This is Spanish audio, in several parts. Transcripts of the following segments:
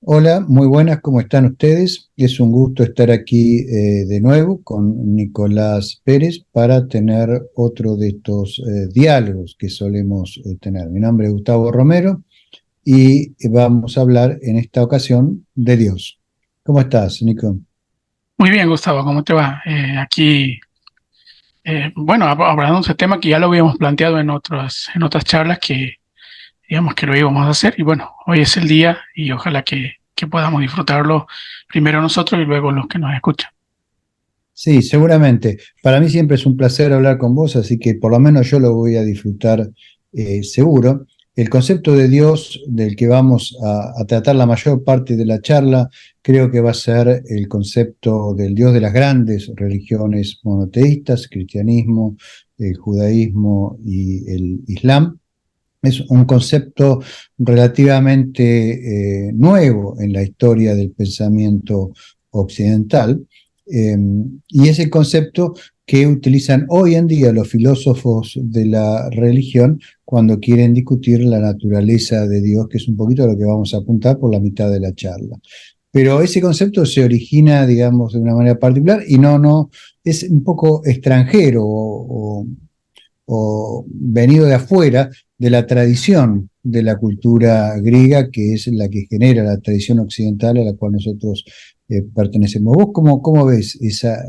Hola, muy buenas, ¿cómo están ustedes? Es un gusto estar aquí de nuevo con Nicolás Pérez para tener otro de estos diálogos que solemos tener. Mi nombre es Gustavo Romero y vamos a hablar en esta ocasión de Dios. ¿Cómo estás, Nico? Muy bien, Gustavo, ¿cómo te va? Aquí, bueno, hablando de ese tema que ya lo habíamos planteado en otras charlas que digamos que lo íbamos a hacer y bueno, hoy es el día y ojalá que podamos disfrutarlo primero nosotros y luego los que nos escuchan. Sí, seguramente. Para mí siempre es un placer hablar con vos, así que por lo menos yo lo voy a disfrutar seguro. El concepto de Dios del que vamos a tratar la mayor parte de la charla, creo que va a ser el concepto del Dios de las grandes religiones monoteístas, cristianismo, el judaísmo y el islam. Es un concepto relativamente nuevo en la historia del pensamiento occidental, eh, y es el concepto que utilizan hoy en día los filósofos de la religión cuando quieren discutir la naturaleza de Dios, que es un poquito a lo que vamos a apuntar por la mitad de la charla. Pero ese concepto se origina, digamos, de una manera particular y no, es un poco extranjero o venido de afuera de la tradición de la cultura griega, que es la que genera la tradición occidental a la cual nosotros pertenecemos. ¿Vos cómo ves esa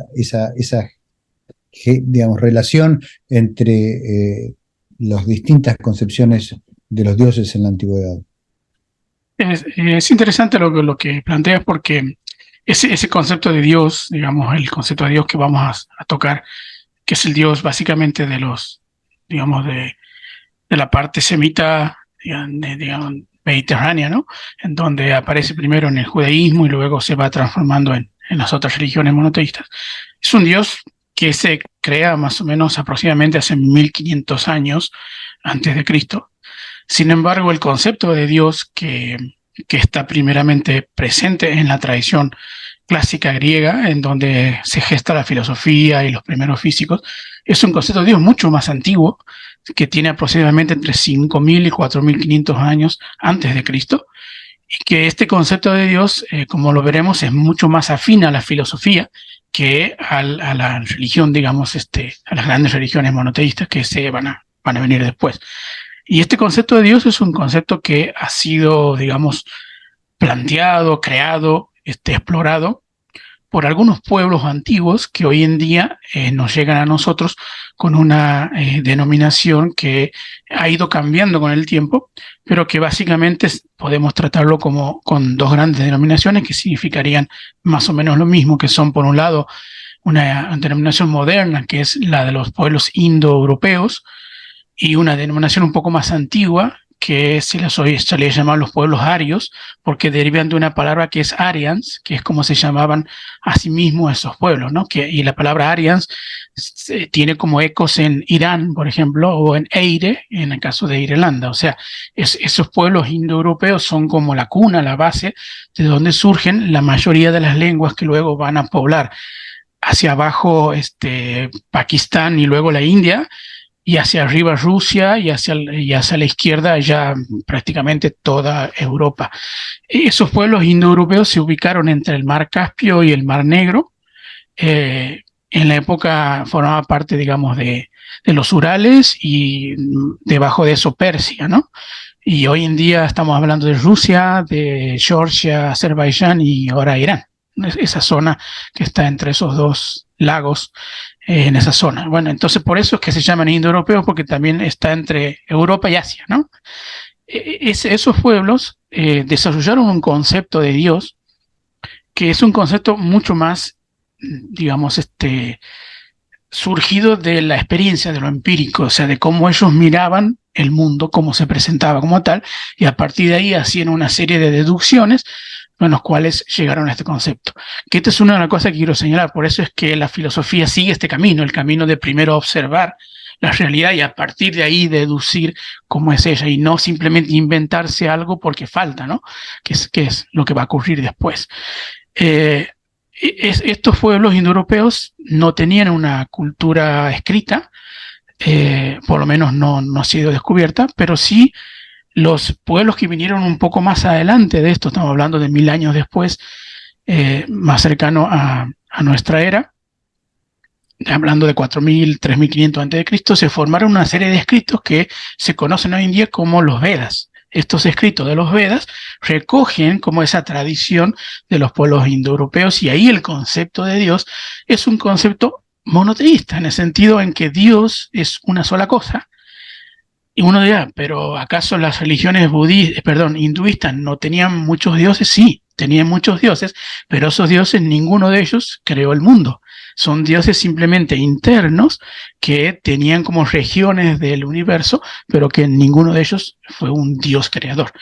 digamos, relación entre las distintas concepciones de los dioses en la antigüedad? Es interesante lo que planteas porque ese concepto de Dios, digamos, el concepto de Dios que vamos a tocar, que es el Dios básicamente digamos, de la parte semita, digamos, mediterránea, ¿no? En donde aparece primero en el judaísmo y luego se va transformando en las otras religiones monoteístas. Es un Dios que se crea más o menos aproximadamente hace 1500 años antes de Cristo. Sin embargo, el concepto de Dios que está primeramente presente en la tradición clásica griega, en donde se gesta la filosofía y los primeros físicos, es un concepto de Dios mucho más antiguo, que tiene aproximadamente entre 5000 y 4500 años antes de Cristo, y que este concepto de Dios, como lo veremos, es mucho más afín a la filosofía que a la religión, digamos, a las grandes religiones monoteístas que van a venir después. Y este concepto de Dios es un concepto que ha sido, digamos, planteado, creado, explorado por algunos pueblos antiguos que hoy en día nos llegan a nosotros con una denominación que ha ido cambiando con el tiempo, pero que básicamente podemos tratarlo como con dos grandes denominaciones que significarían más o menos lo mismo, que son por un lado una denominación moderna, que es la de los pueblos indoeuropeos, y una denominación un poco más antigua, que se les llama los pueblos arios, porque derivan de una palabra que es Aryans, que es como se llamaban a sí mismos esos pueblos, ¿no? Y la palabra Aryans tiene como ecos en Irán, por ejemplo, o en Eire, en el caso de Irlanda. O sea, esos pueblos indoeuropeos son como la cuna, la base de donde surgen la mayoría de las lenguas que luego van a poblar hacia abajo Pakistán y luego la India, y hacia arriba Rusia y hacia la izquierda ya prácticamente toda Europa. Esos pueblos indoeuropeos se ubicaron entre el mar Caspio y el mar Negro. En la época formaba parte, digamos, de los Urales y debajo de eso Persia, ¿no? Y hoy en día estamos hablando de Rusia, de Georgia, Azerbaiyán y ahora Irán. Esa zona que está entre esos dos lagos, en esa zona. Bueno, entonces por eso es que se llaman indoeuropeos, porque también está entre Europa y Asia, ¿no? Esos pueblos desarrollaron un concepto de Dios que es un concepto mucho más, digamos, surgido de la experiencia, de lo empírico, o sea, de cómo ellos miraban el mundo, cómo se presentaba como tal, y a partir de ahí hacían una serie de deducciones con los cuales llegaron a este concepto. Que esta es una de las cosas que quiero señalar, por eso es que la filosofía sigue este camino, el camino de primero observar la realidad y a partir de ahí deducir cómo es ella y no simplemente inventarse algo porque falta, ¿no? Que es lo que va a ocurrir después. Eh, Estos pueblos indoeuropeos no tenían una cultura escrita, por lo menos no ha sido descubierta, pero sí Los pueblos que vinieron un poco más adelante de esto, estamos hablando de 1000 años después, más cercano a nuestra era, hablando de 4000, 3500 antes de Cristo, se formaron una serie de escritos que se conocen hoy en día como los Vedas. Estos escritos de los Vedas recogen como esa tradición de los pueblos indoeuropeos, y ahí el concepto de Dios es un concepto monoteísta, en el sentido en que Dios es una sola cosa. Y uno dirá, pero ¿acaso las religiones hinduistas no tenían muchos dioses? Sí, tenían muchos dioses, pero esos dioses, ninguno de ellos creó el mundo. Son dioses simplemente internos que tenían como regiones del universo, pero que ninguno de ellos fue un dios creador,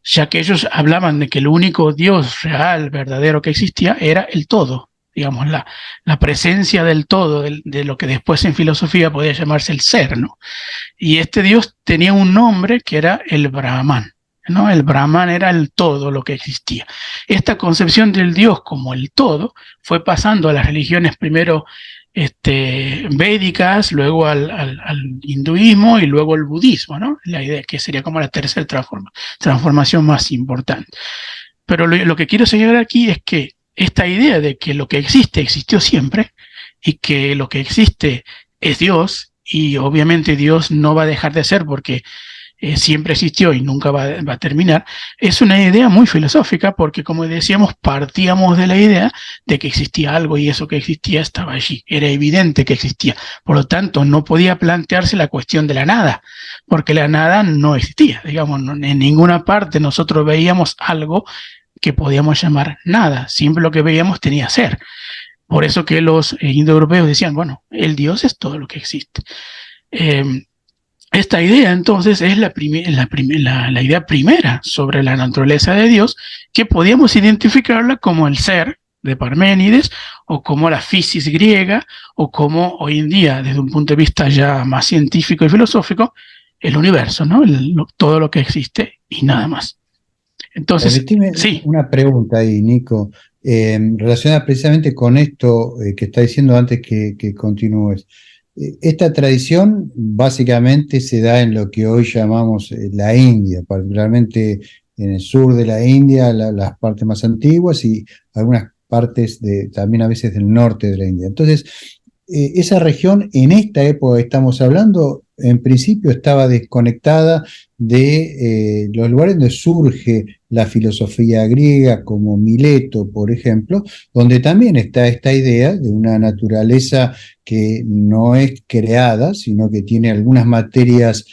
ya que ellos hablaban de que el único dios real, verdadero que existía era el todo, digamos, la presencia del todo, de lo que después en filosofía podía llamarse el ser, ¿no? Y este dios tenía un nombre que era el Brahman, ¿no? El Brahman era el todo, lo que existía. Esta concepción del dios como el todo fue pasando a las religiones primero védicas, luego al hinduismo y luego al budismo, ¿no? La idea que sería como la tercera transformación más importante. Pero lo que quiero señalar aquí es que esta idea de que lo que existe existió siempre y que lo que existe es Dios, y obviamente Dios no va a dejar de ser porque siempre existió y nunca va a terminar, es una idea muy filosófica, porque como decíamos, partíamos de la idea de que existía algo y eso que existía estaba allí, era evidente que existía. Por lo tanto, no podía plantearse la cuestión de la nada, porque la nada no existía. Digamos, en ninguna parte nosotros veíamos algo que podíamos llamar nada, siempre lo que veíamos tenía ser. Por eso que los indoeuropeos decían, bueno, el Dios es todo lo que existe. Esta idea entonces es la idea primera sobre la naturaleza de Dios, que podíamos identificarla como el ser de Parménides, o como la physis griega, o como hoy en día, desde un punto de vista ya más científico y filosófico, el universo, ¿no? Todo lo que existe y nada más. Entonces, Permitime sí. una pregunta ahí, Nico, relacionada precisamente con esto que está diciendo antes que continúes. Esta tradición básicamente se da en lo que hoy llamamos la India, particularmente en el sur de la India, las partes más antiguas, y algunas partes también a veces del norte de la India. Entonces, esa región en esta época que estamos hablando, en principio estaba desconectada de los lugares donde surge la filosofía griega, como Mileto, por ejemplo, donde también está esta idea de una naturaleza que no es creada, sino que tiene algunas materias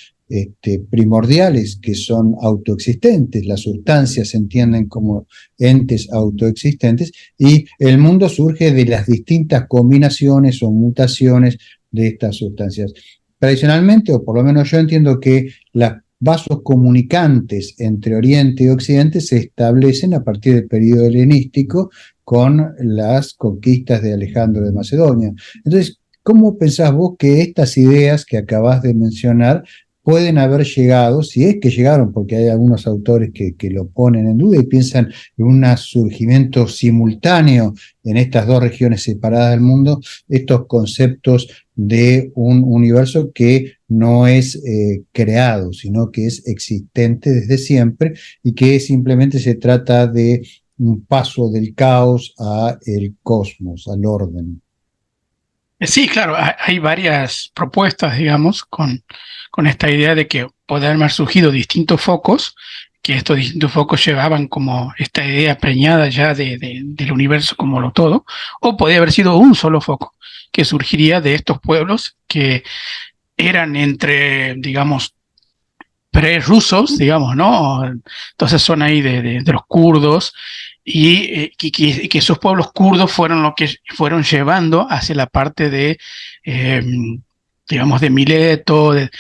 primordiales que son autoexistentes. Las sustancias se entienden como entes autoexistentes, y el mundo surge de las distintas combinaciones o mutaciones de estas sustancias. Tradicionalmente, o por lo menos yo entiendo que los vasos comunicantes entre Oriente y Occidente se establecen a partir del periodo helenístico con las conquistas de Alejandro de Macedonia. Entonces, ¿cómo pensás vos que estas ideas que acabás de mencionar pueden haber llegado, si es que llegaron, porque hay algunos autores que lo ponen en duda y piensan en un surgimiento simultáneo en estas dos regiones separadas del mundo, estos conceptos de un universo que no es creado, sino que es existente desde siempre, y que simplemente se trata de un paso del caos al cosmos, al orden? Sí, claro, hay varias propuestas, digamos, con esta idea de que pueden haber surgido distintos focos, que estos distintos focos llevaban como esta idea preñada ya del universo como lo todo, o podía haber sido un solo foco, que surgiría de estos pueblos que eran entre, digamos, prerrusos, digamos, ¿no? Entonces son ahí de los kurdos, y que esos pueblos kurdos fueron lo que fueron llevando hacia la parte digamos, de Mileto, de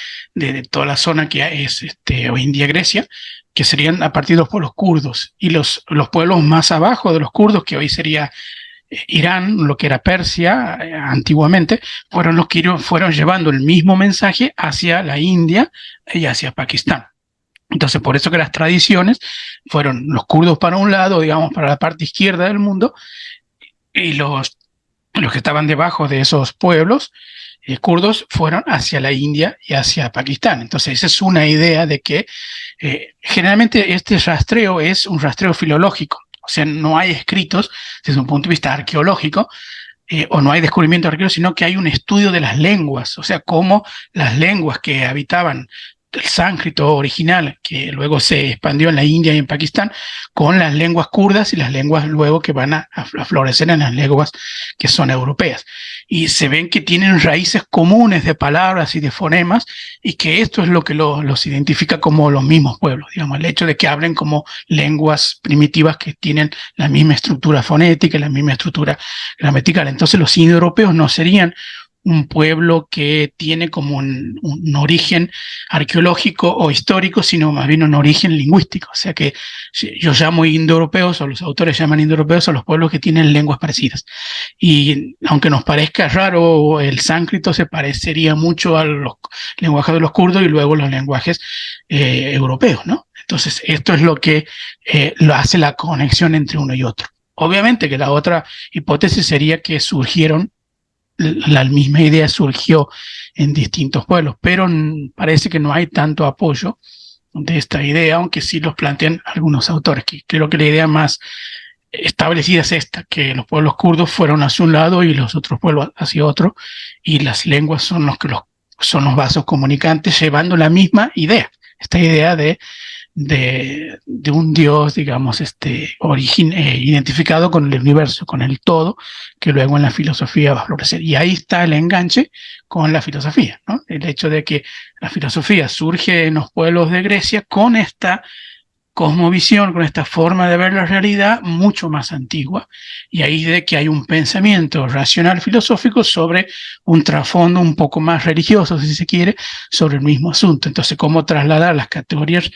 toda la zona que es hoy en día Grecia, que serían a partir de los pueblos kurdos, y los pueblos más abajo de los kurdos, que hoy sería Irán, lo que era Persia antiguamente, fueron los que fueron llevando el mismo mensaje hacia la India y hacia Pakistán. Entonces, por eso que las tradiciones fueron los kurdos para un lado, digamos, para la parte izquierda del mundo, y los que estaban debajo de esos pueblos kurdos fueron hacia la India y hacia Pakistán. Entonces, esa es una idea de que generalmente este rastreo es un rastreo filológico, o sea, no hay escritos desde un punto de vista arqueológico, o no hay descubrimiento arqueológico, sino que hay un estudio de las lenguas, o sea, cómo las lenguas que habitaban el sánscrito original, que luego se expandió en la India y en Pakistán, con las lenguas kurdas y las lenguas luego que van a florecer en las lenguas que son europeas. Y se ven que tienen raíces comunes de palabras y de fonemas, y que esto es lo que los identifica como los mismos pueblos, digamos, el hecho de que hablen como lenguas primitivas que tienen la misma estructura fonética, la misma estructura gramatical. Entonces los indoeuropeos no serían un pueblo que tiene como un origen arqueológico o histórico, sino más bien un origen lingüístico. O sea que yo llamo indoeuropeos, o los autores llaman indoeuropeos, a los pueblos que tienen lenguas parecidas. Y aunque nos parezca raro, el sánscrito se parecería mucho a los lenguajes de los kurdos y luego los lenguajes europeos, ¿no? Entonces, esto es lo que lo hace la conexión entre uno y otro. Obviamente que la otra hipótesis sería que surgieron, la misma idea surgió en distintos pueblos, pero parece que no hay tanto apoyo de esta idea, aunque sí los plantean algunos autores. Que creo que la idea más establecida es esta, que los pueblos kurdos fueron hacia un lado y los otros pueblos hacia otro, y las lenguas son son los vasos comunicantes, llevando la misma idea, esta idea de un Dios, digamos, identificado con el universo, con el todo, que luego en la filosofía va a florecer. Y ahí está el enganche con la filosofía, ¿no? El hecho de que la filosofía surge en los pueblos de Grecia con esta cosmovisión, con esta forma de ver la realidad mucho más antigua, y ahí de que hay un pensamiento racional filosófico sobre un trasfondo un poco más religioso, si se quiere, sobre el mismo asunto. Entonces, ¿cómo trasladar las categorías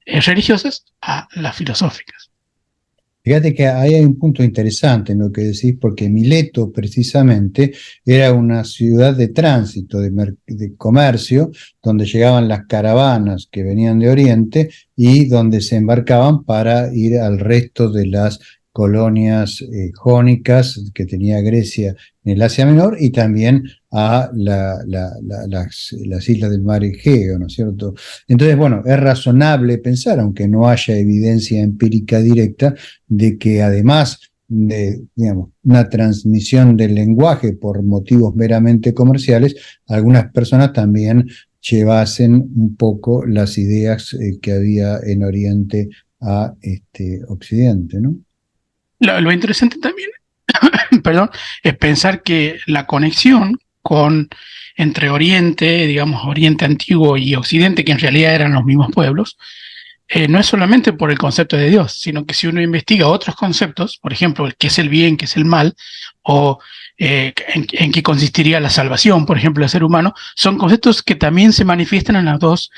religiosas a las filosóficas? Fíjate que ahí hay un punto interesante en lo que decís, porque Mileto precisamente era una ciudad de tránsito, de comercio, donde llegaban las caravanas que venían de Oriente y donde se embarcaban para ir al resto de las colonias jónicas que tenía Grecia en el Asia Menor, y también a las islas del mar Egeo, ¿no es cierto? Entonces, bueno, es razonable pensar, aunque no haya evidencia empírica directa, de que además de, digamos, una transmisión del lenguaje por motivos meramente comerciales, algunas personas también llevasen un poco las ideas que había en Oriente a Occidente, ¿no? Lo interesante también, perdón, es pensar que la conexión entre Oriente, digamos, Oriente antiguo y Occidente, que en realidad eran los mismos pueblos, no es solamente por el concepto de Dios, sino que si uno investiga otros conceptos, por ejemplo, el qué es el bien, qué es el mal, o en qué consistiría la salvación, por ejemplo, del ser humano, son conceptos que también se manifiestan en las dos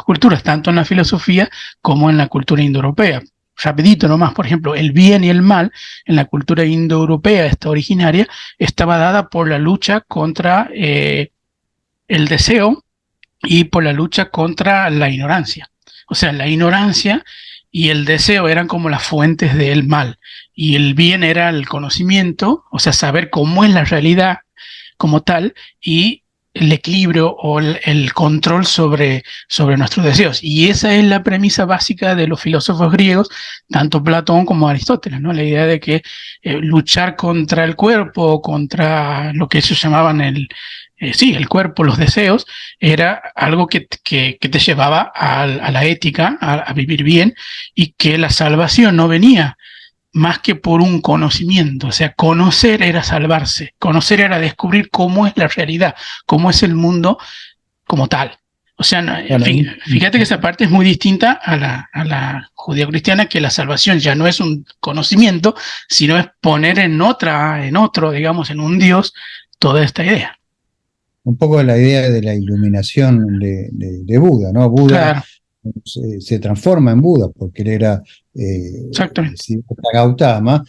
culturas, tanto en la filosofía como en la cultura indoeuropea. Rapidito nomás, por ejemplo, el bien y el mal en la cultura indoeuropea, esta originaria, estaba dada por la lucha contra el deseo y por la lucha contra la ignorancia. O sea, la ignorancia y el deseo eran como las fuentes del mal, y el bien era el conocimiento, o sea, saber cómo es la realidad como tal, y el equilibrio o el control sobre nuestros deseos. Y esa es la premisa básica de los filósofos griegos, tanto Platón como Aristóteles, ¿no? La idea de que luchar contra el cuerpo, contra lo que ellos llamaban el cuerpo, los deseos, era algo que te llevaba a la ética, a vivir bien, y que la salvación no venía más que por un conocimiento. O sea, conocer era salvarse, conocer era descubrir cómo es la realidad, cómo es el mundo como tal. O sea, Bueno, fíjate que esa parte es muy distinta a la judío-cristiana, que la salvación ya no es un conocimiento, sino es poner en otro, digamos, en un Dios, toda esta idea. un poco la idea de la iluminación de Buda, ¿no? Buda Claro, se transforma en Buda porque él era exactamente. Siddhartha Gautama,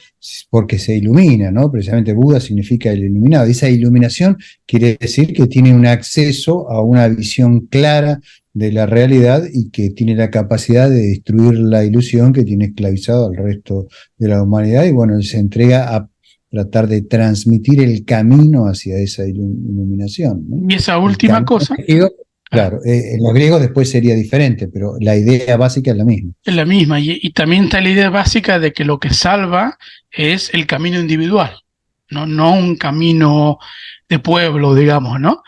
porque se ilumina, ¿no? Precisamente Buda significa el iluminado. Y esa iluminación quiere decir que tiene un acceso a una visión clara de la realidad y que tiene la capacidad de destruir la ilusión que tiene esclavizado al resto de la humanidad. Y bueno, él se entrega tratar de transmitir el camino hacia esa iluminación, ¿no? Y esa última cosa, claro, en los griegos después sería diferente, pero la idea básica es la misma. es la misma. Y también está la idea básica de que lo que salva es el camino individual, no un camino de pueblo, digamos, ¿no?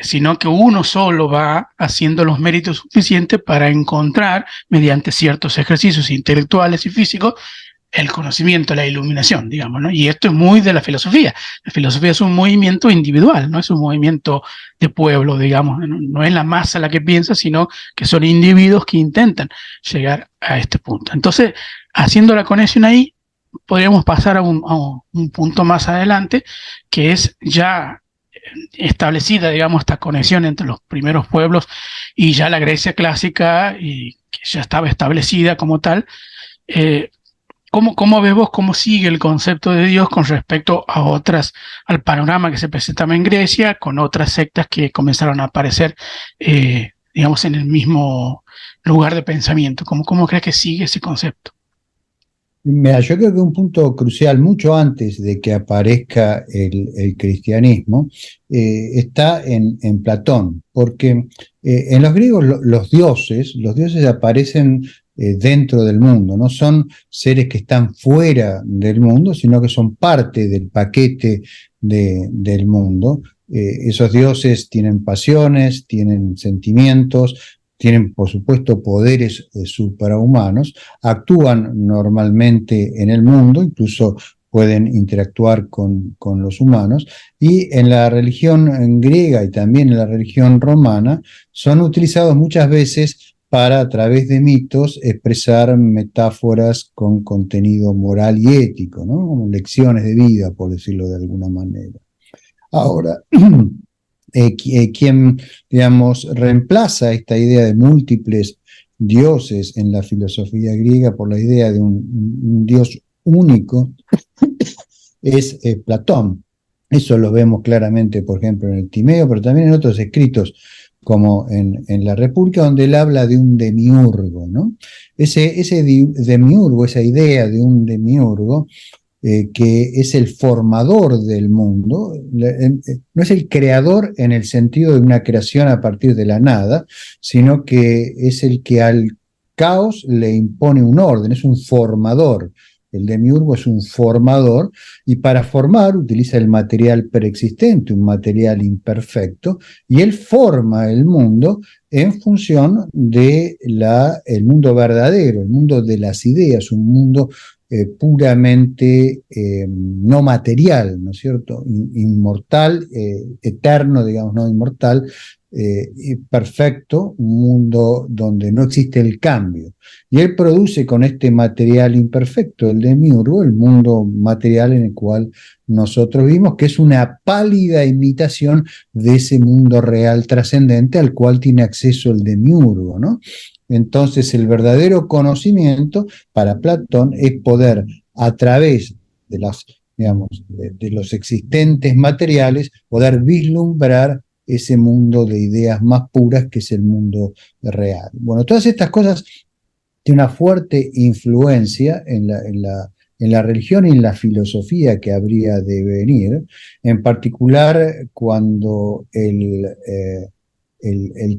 Sino que uno solo va haciendo los méritos suficientes para encontrar, mediante ciertos ejercicios intelectuales y físicos, el conocimiento, la iluminación, digamos, ¿no? Y esto es muy de la filosofía. La filosofía es un movimiento individual, no es un movimiento de pueblo, digamos, no es la masa la que piensa, sino que son individuos que intentan llegar a este punto. Entonces, haciendo la conexión ahí, podríamos pasar a un punto más adelante, que es ya establecida, digamos, esta conexión entre los primeros pueblos y ya la Grecia clásica, y que ya estaba establecida como tal. ¿Cómo ves vos cómo sigue el concepto de Dios con respecto a al panorama que se presentaba en Grecia, con otras sectas que comenzaron a aparecer, digamos, en el mismo lugar de pensamiento? ¿Cómo crees que sigue ese concepto? Mira, yo creo que un punto crucial, mucho antes de que aparezca el cristianismo, está en Platón, porque en los griegos los dioses aparecen dentro del mundo, no son seres que están fuera del mundo, sino que son parte del paquete del mundo. Esos dioses tienen pasiones, tienen sentimientos, tienen, por supuesto, poderes suprahumanos, actúan normalmente en el mundo, incluso pueden interactuar con los humanos, y en la religión griega y también en la religión romana son utilizados muchas veces para, a través de mitos, expresar metáforas con contenido moral y ético, ¿no? Como lecciones de vida, por decirlo de alguna manera. Ahora, quien, digamos, reemplaza esta idea de múltiples dioses en la filosofía griega por la idea de un dios único es Platón. Eso lo vemos claramente, por ejemplo, en el Timeo, pero también en otros escritos, como en la República, donde él habla de un demiurgo, ¿no? Ese demiurgo, esa idea de un demiurgo, que es el formador del mundo, no es el creador en el sentido de una creación a partir de la nada, sino que es el que al caos le impone un orden, es un formador. El demiurgo es un formador y para formar utiliza el material preexistente, un material imperfecto, y él forma el mundo en función de el mundo verdadero, el mundo de las ideas, un mundo puramente no material, ¿no es cierto? Inmortal, eterno, digamos, no inmortal, perfecto, un mundo donde no existe el cambio. Y él produce con este material imperfecto, el demiurgo, el mundo material en el cual nosotros vivimos, que es una pálida imitación de ese mundo real trascendente al cual tiene acceso el demiurgo, ¿no? Entonces, el verdadero conocimiento para Platón es poder, a través de de los existentes materiales, poder vislumbrar ese mundo de ideas más puras que es el mundo real. Bueno, todas estas cosas tienen una fuerte influencia en la religión y en la filosofía que habría de venir, en particular cuando el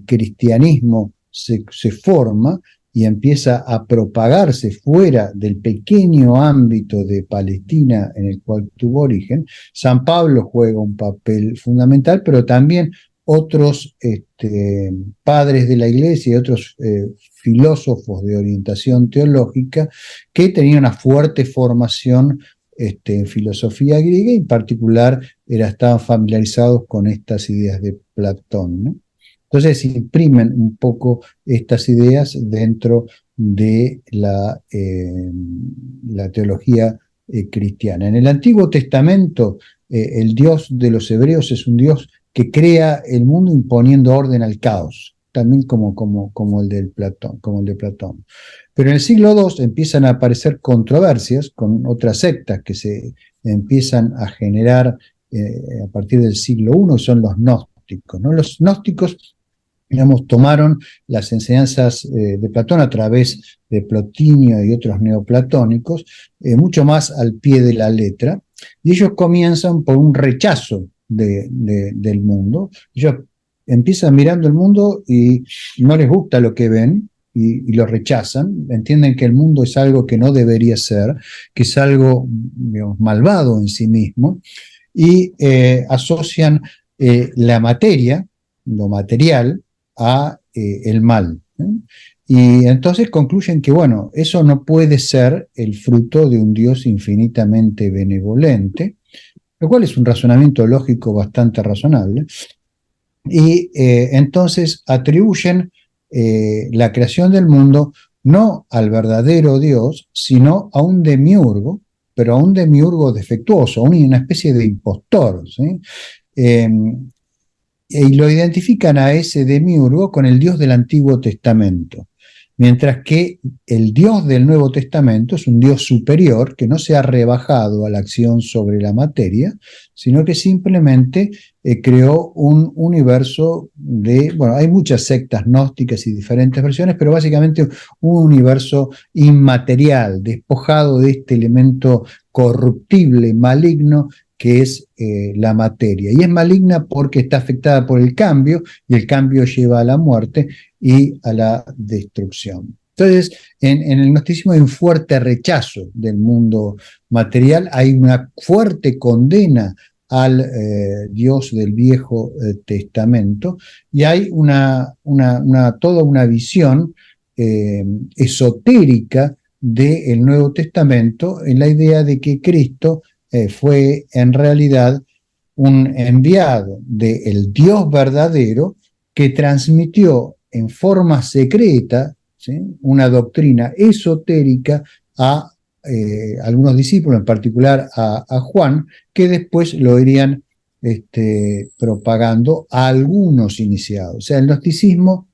cristianismo se forma y empieza a propagarse fuera del pequeño ámbito de Palestina en el cual tuvo origen. San Pablo juega un papel fundamental, pero también otros padres de la iglesia y otros filósofos de orientación teológica que tenían una fuerte formación en filosofía griega y en particular estaban familiarizados con estas ideas de Platón, ¿no? Entonces imprimen un poco estas ideas dentro de la teología cristiana. En el Antiguo Testamento, el Dios de los hebreos es un Dios que crea el mundo imponiendo orden al caos, también como el de Platón. Pero en el siglo II empiezan a aparecer controversias con otras sectas que se empiezan a generar a partir del siglo I, son los gnósticos, ¿no? Los gnósticos, digamos, tomaron las enseñanzas de Platón a través de Plotinio y otros neoplatónicos, mucho más al pie de la letra, Y ellos comienzan por un rechazo del mundo. Ellos empiezan mirando el mundo y no les gusta lo que ven y lo rechazan. Entienden que el mundo es algo que no debería ser, que es algo, digamos, malvado en sí mismo, y asocian la materia, lo material, a el mal. Y entonces concluyen que, bueno, eso no puede ser el fruto de un Dios infinitamente benevolente, lo cual es un razonamiento lógico bastante razonable. Y entonces atribuyen la creación del mundo no al verdadero Dios, sino a un demiurgo, pero a un demiurgo defectuoso, a una especie de impostor, ¿sí? Y lo identifican a ese demiurgo con el Dios del Antiguo Testamento, mientras que el Dios del Nuevo Testamento es un Dios superior que no se ha rebajado a la acción sobre la materia, sino que simplemente creó un universo de, bueno, hay muchas sectas gnósticas y diferentes versiones, pero básicamente un universo inmaterial, despojado de este elemento corruptible, maligno, que es la materia. Y es maligna porque está afectada por el cambio, y el cambio lleva a la muerte y a la destrucción. Entonces, en el gnosticismo hay un fuerte rechazo del mundo material, hay una fuerte condena al Dios del Viejo Testamento, y hay toda una visión esotérica del Nuevo Testamento, en la idea de que Cristo fue en realidad un enviado del Dios verdadero que transmitió en forma secreta, ¿sí?, una doctrina esotérica a algunos discípulos, en particular a Juan, que después lo irían propagando a algunos iniciados. O sea, el gnosticismo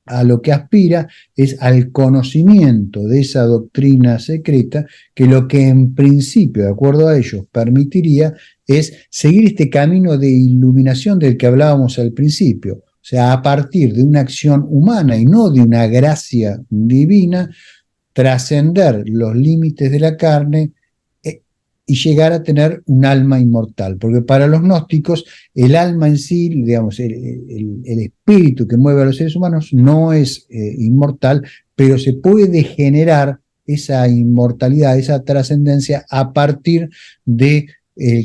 a lo que aspira es al conocimiento de esa doctrina secreta, que lo que en principio, de acuerdo a ellos, permitiría es seguir este camino de iluminación del que hablábamos al principio. O sea, a partir de una acción humana y no de una gracia divina, trascender los límites de la carne y llegar a tener un alma inmortal. Porque para los gnósticos, el alma en sí, digamos, el espíritu que mueve a los seres humanos no es inmortal, pero se puede generar esa inmortalidad, esa trascendencia a partir del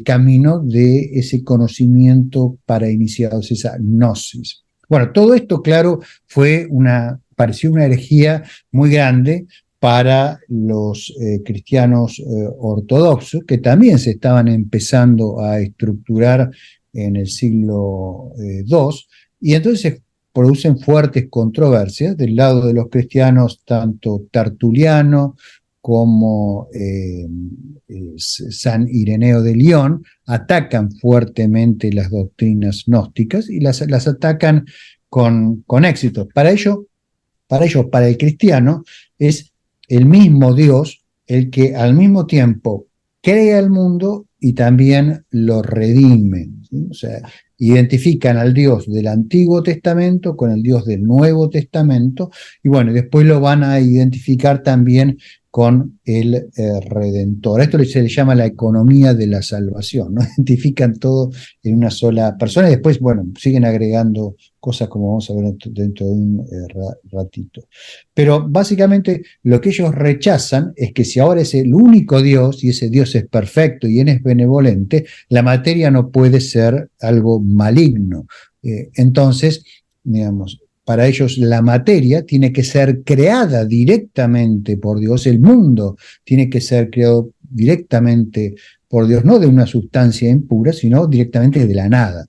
camino de ese conocimiento para iniciados, esa gnosis. Bueno, todo esto, claro, pareció una herejía muy grande para los cristianos ortodoxos, que también se estaban empezando a estructurar en el siglo II, y entonces se producen fuertes controversias del lado de los cristianos, tanto Tertuliano como San Ireneo de León atacan fuertemente las doctrinas gnósticas y las atacan con éxito. Para el cristiano, es el mismo Dios el que al mismo tiempo crea el mundo y también lo redime, ¿sí? O sea, identifican al Dios del Antiguo Testamento con el Dios del Nuevo Testamento, y bueno, después lo van a identificar también con el Redentor. Esto se le llama la economía de la salvación, ¿no? Identifican todo en una sola persona, y después, bueno, siguen agregando cosas como vamos a ver dentro de un ratito. Pero básicamente lo que ellos rechazan es que si ahora es el único Dios, y ese Dios es perfecto y Él es benevolente, la materia no puede ser algo maligno. Entonces, digamos, para ellos la materia tiene que ser creada directamente por Dios, el mundo tiene que ser creado directamente por Dios, no de una sustancia impura, sino directamente de la nada,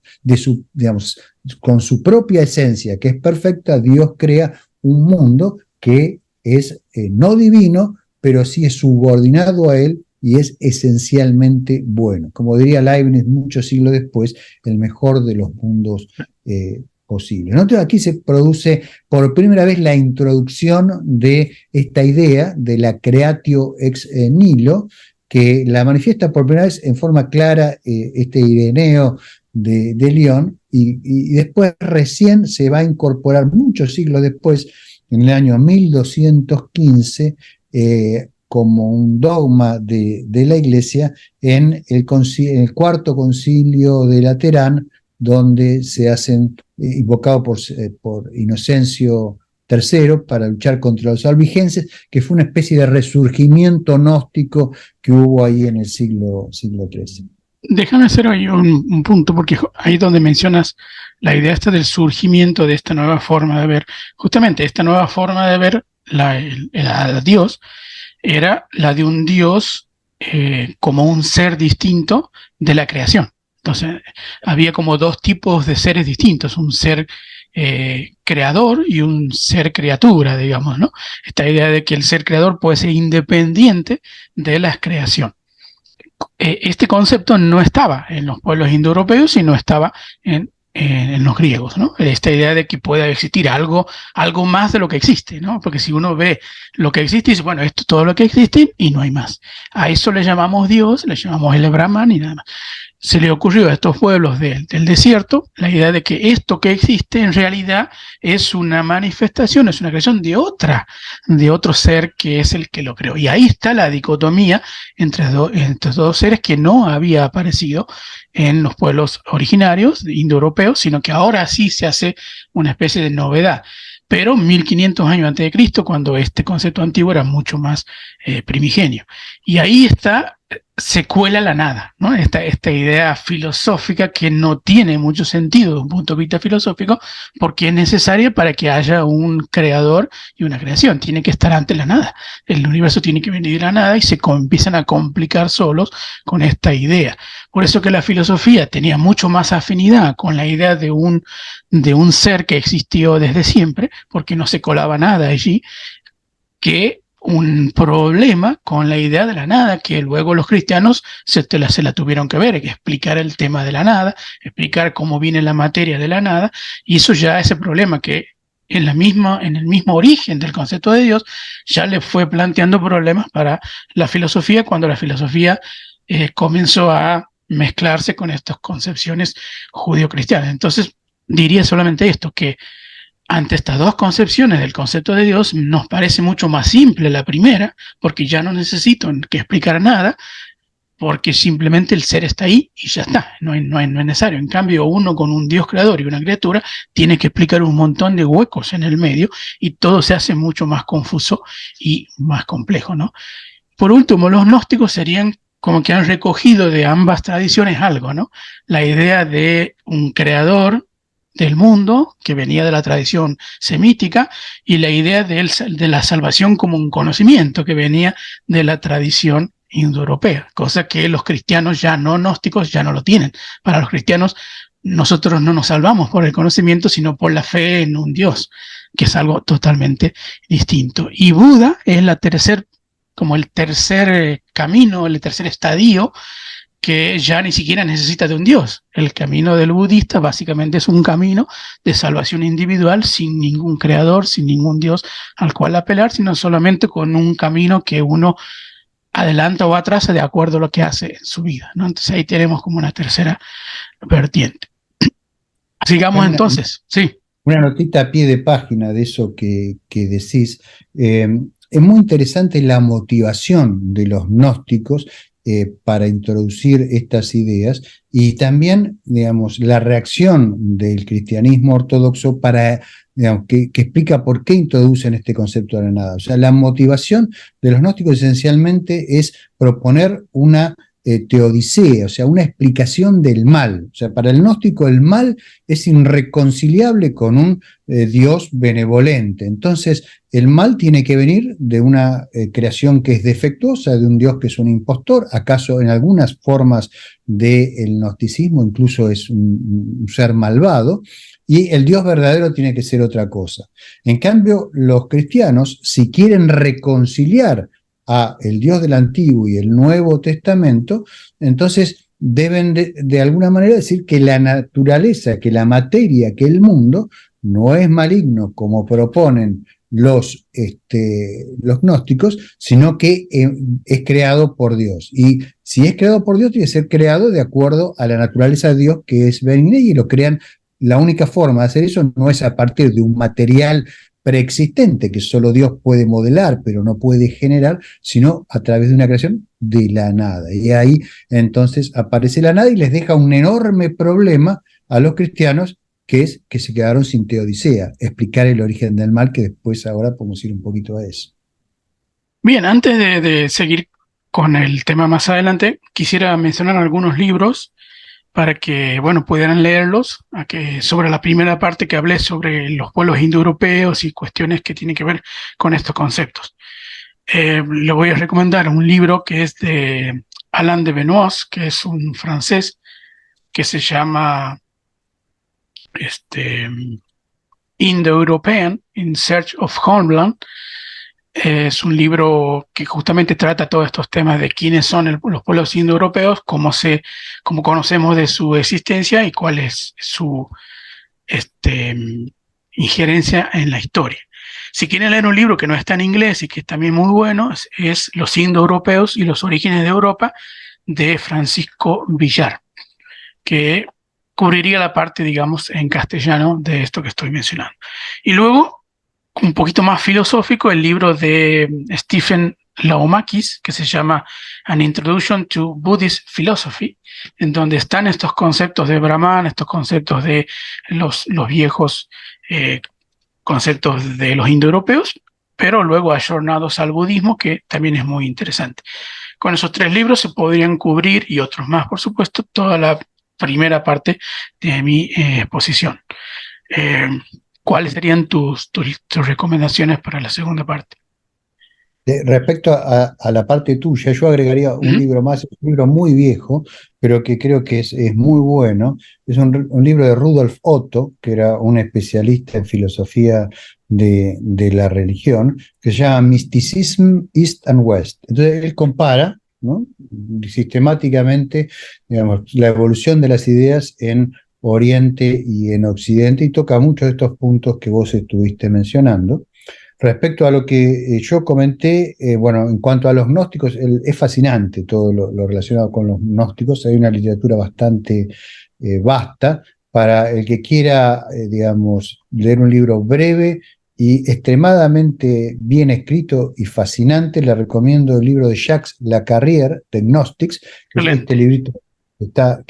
digamos, con su propia esencia, que es perfecta. Dios crea un mundo que es no divino, pero sí es subordinado a Él y es esencialmente bueno. Como diría Leibniz muchos siglos después, el mejor de los mundos posibles. Entonces aquí se produce por primera vez la introducción de esta idea de la creatio ex nihilo, que la manifiesta por primera vez en forma clara Ireneo de León, y después recién se va a incorporar muchos siglos después, en el año 1215, como un dogma de la Iglesia en el cuarto concilio de Laterán, donde se hacen, invocado por Inocencio III para luchar contra los albigenses, que fue una especie de resurgimiento gnóstico que hubo ahí en el siglo XIII. Déjame hacer ahí un punto, porque ahí donde mencionas la idea esta del surgimiento de esta nueva forma de ver, justamente esta nueva forma de ver a Dios era la de un Dios como un ser distinto de la creación. Entonces, había como dos tipos de seres distintos, un ser creador y un ser criatura, digamos, ¿no? Esta idea de que el ser creador puede ser independiente de la creación. Este concepto no estaba en los pueblos indoeuropeos, sino estaba en los griegos, ¿no? Esta idea de que pueda existir algo más de lo que existe, ¿no? Porque si uno ve lo que existe, dice, bueno, esto es todo lo que existe y no hay más. A eso le llamamos Dios, le llamamos el Brahman y nada más. Se le ocurrió a estos pueblos del desierto la idea de que esto que existe en realidad es una manifestación, es una creación de otro ser que es el que lo creó. Y ahí está la dicotomía entre estos dos seres que no había aparecido en los pueblos originarios indoeuropeos, sino que ahora sí se hace una especie de novedad. Pero 1500 años antes de Cristo, cuando este concepto antiguo era mucho más primigenio. Y ahí se cuela la nada, ¿no? Esta idea filosófica que no tiene mucho sentido desde un punto de vista filosófico, porque es necesaria para que haya un creador y una creación. Tiene que estar antes la nada. El universo tiene que venir de la nada y se empiezan a complicar solos con esta idea. Por eso que la filosofía tenía mucho más afinidad con la idea de un ser que existió desde siempre, porque no se colaba nada allí, que un problema con la idea de la nada, que luego los cristianos se la tuvieron que ver, hay que explicar el tema de la nada, explicar cómo viene la materia de la nada, y eso ya, ese problema que en el mismo origen del concepto de Dios, ya le fue planteando problemas para la filosofía, cuando la filosofía comenzó a mezclarse con estas concepciones judío-cristianas. Entonces, diría solamente esto, que ante estas dos concepciones del concepto de Dios, nos parece mucho más simple la primera, porque ya no necesito que explicar nada, porque simplemente el ser está ahí y ya está, no es necesario. En cambio, uno con un Dios creador y una criatura tiene que explicar un montón de huecos en el medio y todo se hace mucho más confuso y más complejo, ¿no? Por último, los gnósticos serían como que han recogido de ambas tradiciones algo, ¿no? La idea de un creador del mundo, que venía de la tradición semítica, y la idea de la salvación como un conocimiento, que venía de la tradición indoeuropea, cosa que los cristianos ya no gnósticos ya no lo tienen. Para los cristianos, nosotros no nos salvamos por el conocimiento, sino por la fe en un Dios, que es algo totalmente distinto. Y Buda es como el tercer camino, el tercer estadio, que ya ni siquiera necesita de un Dios. El camino del budista básicamente es un camino de salvación individual sin ningún creador, sin ningún Dios al cual apelar, sino solamente con un camino que uno adelanta o atrasa de acuerdo a lo que hace en su vida, ¿no? Entonces ahí tenemos como una tercera vertiente. Sigamos entonces, sí. Una notita a pie de página de eso que decís. Es muy interesante la motivación de los gnósticos para introducir estas ideas y también, digamos, la reacción del cristianismo ortodoxo para, digamos, que explica por qué introducen este concepto de la nada. O sea, la motivación de los gnósticos esencialmente es proponer una teodicea, o sea, una explicación del mal. O sea, para el gnóstico el mal es irreconciliable con un Dios benevolente. Entonces, el mal tiene que venir de una creación que es defectuosa, de un Dios que es un impostor. ¿Acaso en algunas formas del gnosticismo incluso es un ser malvado? Y el Dios verdadero tiene que ser otra cosa. En cambio, los cristianos, si quieren reconciliar a el Dios del Antiguo y el Nuevo Testamento, entonces deben de alguna manera decir que la naturaleza, que la materia, que el mundo no es maligno como proponen los gnósticos, sino que es creado por Dios. Y si es creado por Dios, tiene que ser creado de acuerdo a la naturaleza de Dios, que es benigna, y lo crean. La única forma de hacer eso no es a partir de un material preexistente que solo Dios puede modelar, pero no puede generar, sino a través de una creación de la nada. Y ahí entonces aparece la nada y les deja un enorme problema a los cristianos, que es que se quedaron sin teodicea, explicar el origen del mal, que después ahora podemos ir un poquito a eso. Bien, antes de seguir con el tema más adelante, quisiera mencionar algunos libros para que, bueno, pudieran leerlos, sobre la primera parte que hablé sobre los pueblos indoeuropeos y cuestiones que tienen que ver con estos conceptos. Le voy a recomendar un libro que es de Alain de Benoist, que es un francés, que se llama este, Indo-European in Search of Homeland. Es un libro que justamente trata todos estos temas de quiénes son los pueblos indoeuropeos, cómo conocemos de su existencia y cuál es su este, injerencia en la historia. Si quieren leer un libro que no está en inglés y que es también muy bueno, es Los indoeuropeos y los orígenes de Europa, de Francisco Villar, que cubriría la parte, digamos, en castellano de esto que estoy mencionando. Y luego, un poquito más filosófico, el libro de Stephen Laumakis, que se llama An Introduction to Buddhist Philosophy, en donde están estos conceptos de Brahman, estos conceptos de los viejos conceptos de los indoeuropeos, pero luego ayornados al budismo, que también es muy interesante. Con esos 3 libros se podrían cubrir, y otros más, por supuesto, toda la primera parte de mi exposición. ¿Cuáles serían tus recomendaciones para la segunda parte? Respecto a la parte tuya, yo agregaría un libro más, un libro muy viejo, pero que creo que es muy bueno. Es un libro de Rudolf Otto, que era un especialista en filosofía de la religión, que se llama Mysticism East and West. Entonces él compara, ¿no?, sistemáticamente, digamos, la evolución de las ideas en Oriente y en Occidente, y toca muchos de estos puntos que vos estuviste mencionando. Respecto a lo que yo comenté, bueno, en cuanto a los gnósticos, es fascinante todo lo relacionado con los gnósticos. Hay una literatura bastante vasta. Para el que quiera, digamos, leer un libro breve y extremadamente bien escrito y fascinante, le recomiendo el libro de Jacques Lacarrière, de Gnostics, que es este librito que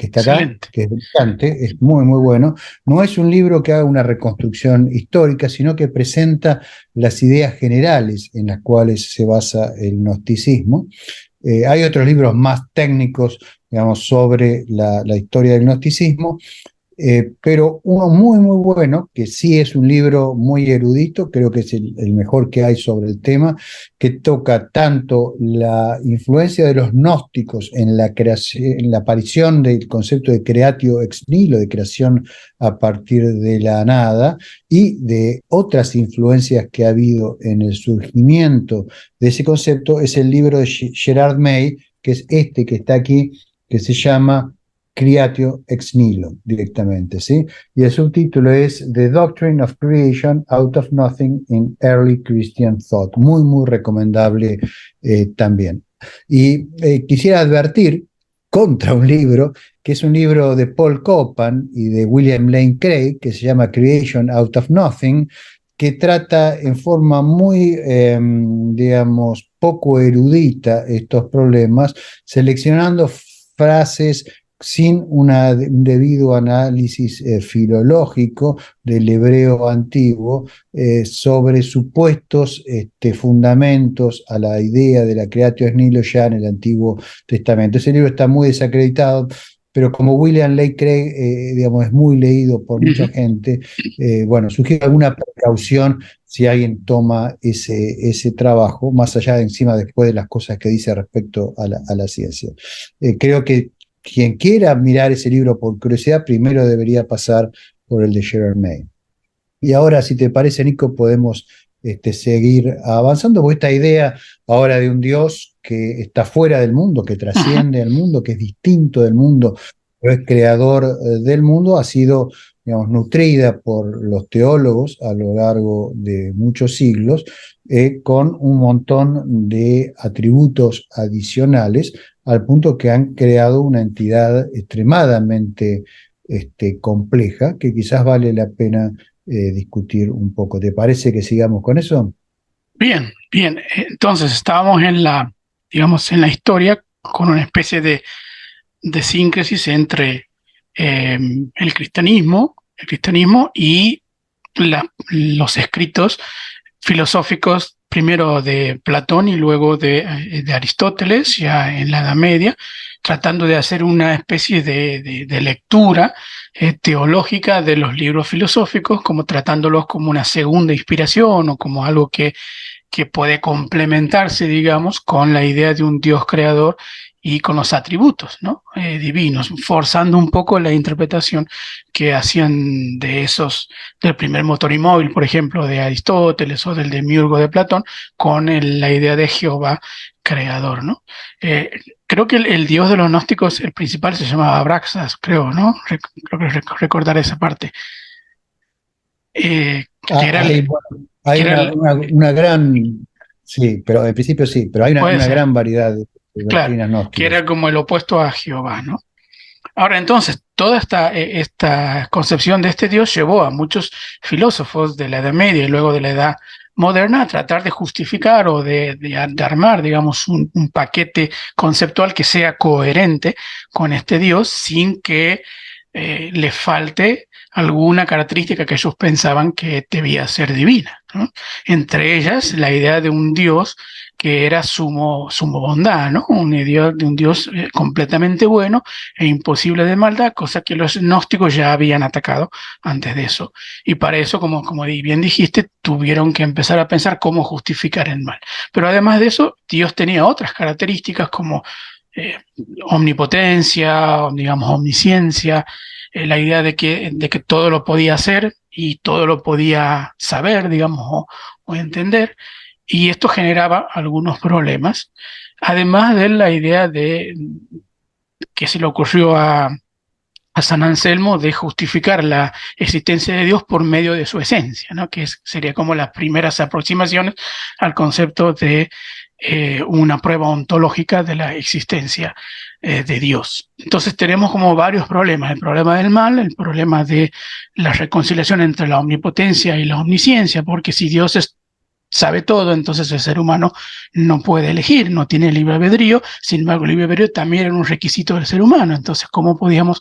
está acá, que es brillante, es muy, muy bueno. No es un libro que haga una reconstrucción histórica, sino que presenta las ideas generales en las cuales se basa el gnosticismo. Hay otros libros más técnicos, digamos, sobre la historia del gnosticismo, pero uno muy, muy bueno, que sí es un libro muy erudito, creo que es el mejor que hay sobre el tema, que toca tanto la influencia de los gnósticos en la aparición del concepto de creatio ex nihilo, de creación a partir de la nada, y de otras influencias que ha habido en el surgimiento de ese concepto. Es el libro de Gerard May, que es este que está aquí, que se llama Creatio ex nihilo, directamente, ¿sí? Y el subtítulo es The Doctrine of Creation Out of Nothing in Early Christian Thought. Muy, muy recomendable también. Y quisiera advertir contra un libro, que es un libro de Paul Copan y de William Lane Craig, que se llama Creation Out of Nothing, que trata en forma muy, digamos, poco erudita estos problemas, seleccionando frases sin un debido análisis filológico del hebreo antiguo sobre supuestos fundamentos a la idea de la creatio ex nihilo ya en el Antiguo Testamento. Ese libro está muy desacreditado, pero como William Lane Craig, digamos, es muy leído por mucha gente, bueno, sugiero alguna precaución si alguien toma ese trabajo, más allá de encima después de las cosas que dice respecto a la ciencia. Creo que quien quiera mirar ese libro por curiosidad, primero debería pasar por el de Gerard May. Y ahora, si te parece, Nico, podemos seguir avanzando, porque esta idea ahora de un Dios que está fuera del mundo, que trasciende el mundo, que es distinto del mundo, pero es creador del mundo, ha sido, digamos, nutrida por los teólogos a lo largo de muchos siglos, con un montón de atributos adicionales, al punto que han creado una entidad extremadamente compleja, que quizás vale la pena discutir un poco. ¿Te parece que sigamos con eso? Bien, bien. Entonces estábamos digamos, en la historia con una especie de síncresis entre el cristianismo y los escritos filosóficos, primero de Platón y luego de Aristóteles, ya en la Edad Media, tratando de hacer una especie de lectura teológica de los libros filosóficos, como tratándolos como una segunda inspiración o como algo que puede complementarse, digamos, con la idea de un Dios creador y con los atributos, ¿no? Divinos, forzando un poco la interpretación que hacían del primer motor inmóvil, por ejemplo, de Aristóteles o del Demiurgo de Platón, con la idea de Jehová creador, ¿no? Eh, Creo que el dios de los gnósticos, el principal, se llamaba Abraxas, creo, ¿no? Creo que recordar esa parte. Que era Hay, el, bueno, que hay era el- una gran, sí, pero en principio sí, pero hay puede una ser, gran variedad de claro, doctrinas que era gnósticas. como el opuesto a Jehová, ¿no? Ahora, entonces, toda esta concepción de este Dios llevó a muchos filósofos de la Edad Media y luego de la Edad Moderna a tratar de justificar o de armar, digamos, un paquete conceptual que sea coherente con este Dios sin que le falte alguna característica que ellos pensaban que debía ser divina, ¿no? Entre ellas, la idea de un Dios que era sumo bondad, ¿no? Un Dios completamente bueno e imposible de maldad, cosa que los gnósticos ya habían atacado antes de eso. Y para eso, como bien dijiste, tuvieron que empezar a pensar cómo justificar el mal. Pero además de eso, Dios tenía otras características como eh, omnipotencia, digamos, omnisciencia, la idea de que todo lo podía hacer y todo lo podía saber, digamos, o entender. Y esto generaba algunos problemas, además de la idea de que se le ocurrió a San Anselmo de justificar la existencia de Dios por medio de su esencia, ¿no? Sería como las primeras aproximaciones al concepto de una prueba ontológica de la existencia de Dios. Entonces tenemos como varios problemas, el problema del mal, el problema de la reconciliación entre la omnipotencia y la omnisciencia, porque si Dios sabe todo, entonces el ser humano no puede elegir, no tiene libre albedrío, sin embargo el libre albedrío también era un requisito del ser humano, entonces ¿cómo podíamos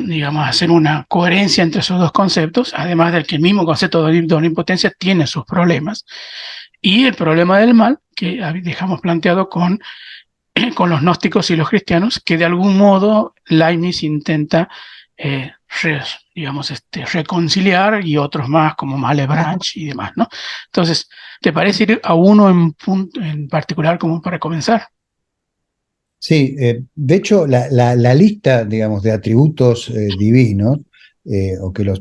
digamos, hacer una coherencia entre esos dos conceptos, además del que el mismo concepto de omnipotencia tiene sus problemas, y el problema del mal, que dejamos planteado con los gnósticos y los cristianos, que de algún modo Leibniz intenta, eh, re, digamos, reconciliar, y otros más, como Malebranche y demás, ¿no? Entonces, ¿te parece ir a uno en particular como para comenzar? Sí, de hecho, la lista, digamos, de atributos divinos, o que los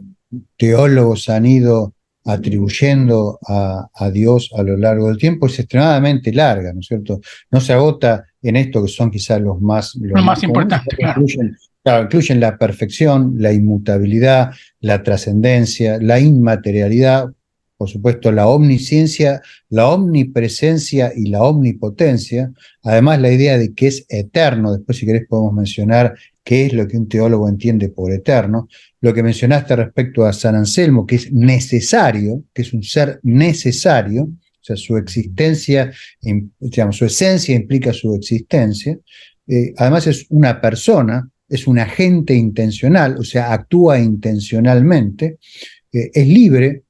teólogos han ido atribuyendo a Dios a lo largo del tiempo, es extremadamente larga, ¿no es cierto? No se agota en esto que son quizás Lo los más más comunes, importante, porque claro. incluyen, claro, incluyen la perfección, la inmutabilidad, la trascendencia, la inmaterialidad, por supuesto, la omnisciencia, la omnipresencia y la omnipotencia. Además, la idea de que es eterno, después si querés podemos mencionar qué es lo que un teólogo entiende por eterno. Lo que mencionaste respecto a San Anselmo, que es necesario, que es un ser necesario, o sea, su existencia, digamos, su esencia implica su existencia. Además es una persona, es un agente intencional, o sea, actúa intencionalmente, es libre,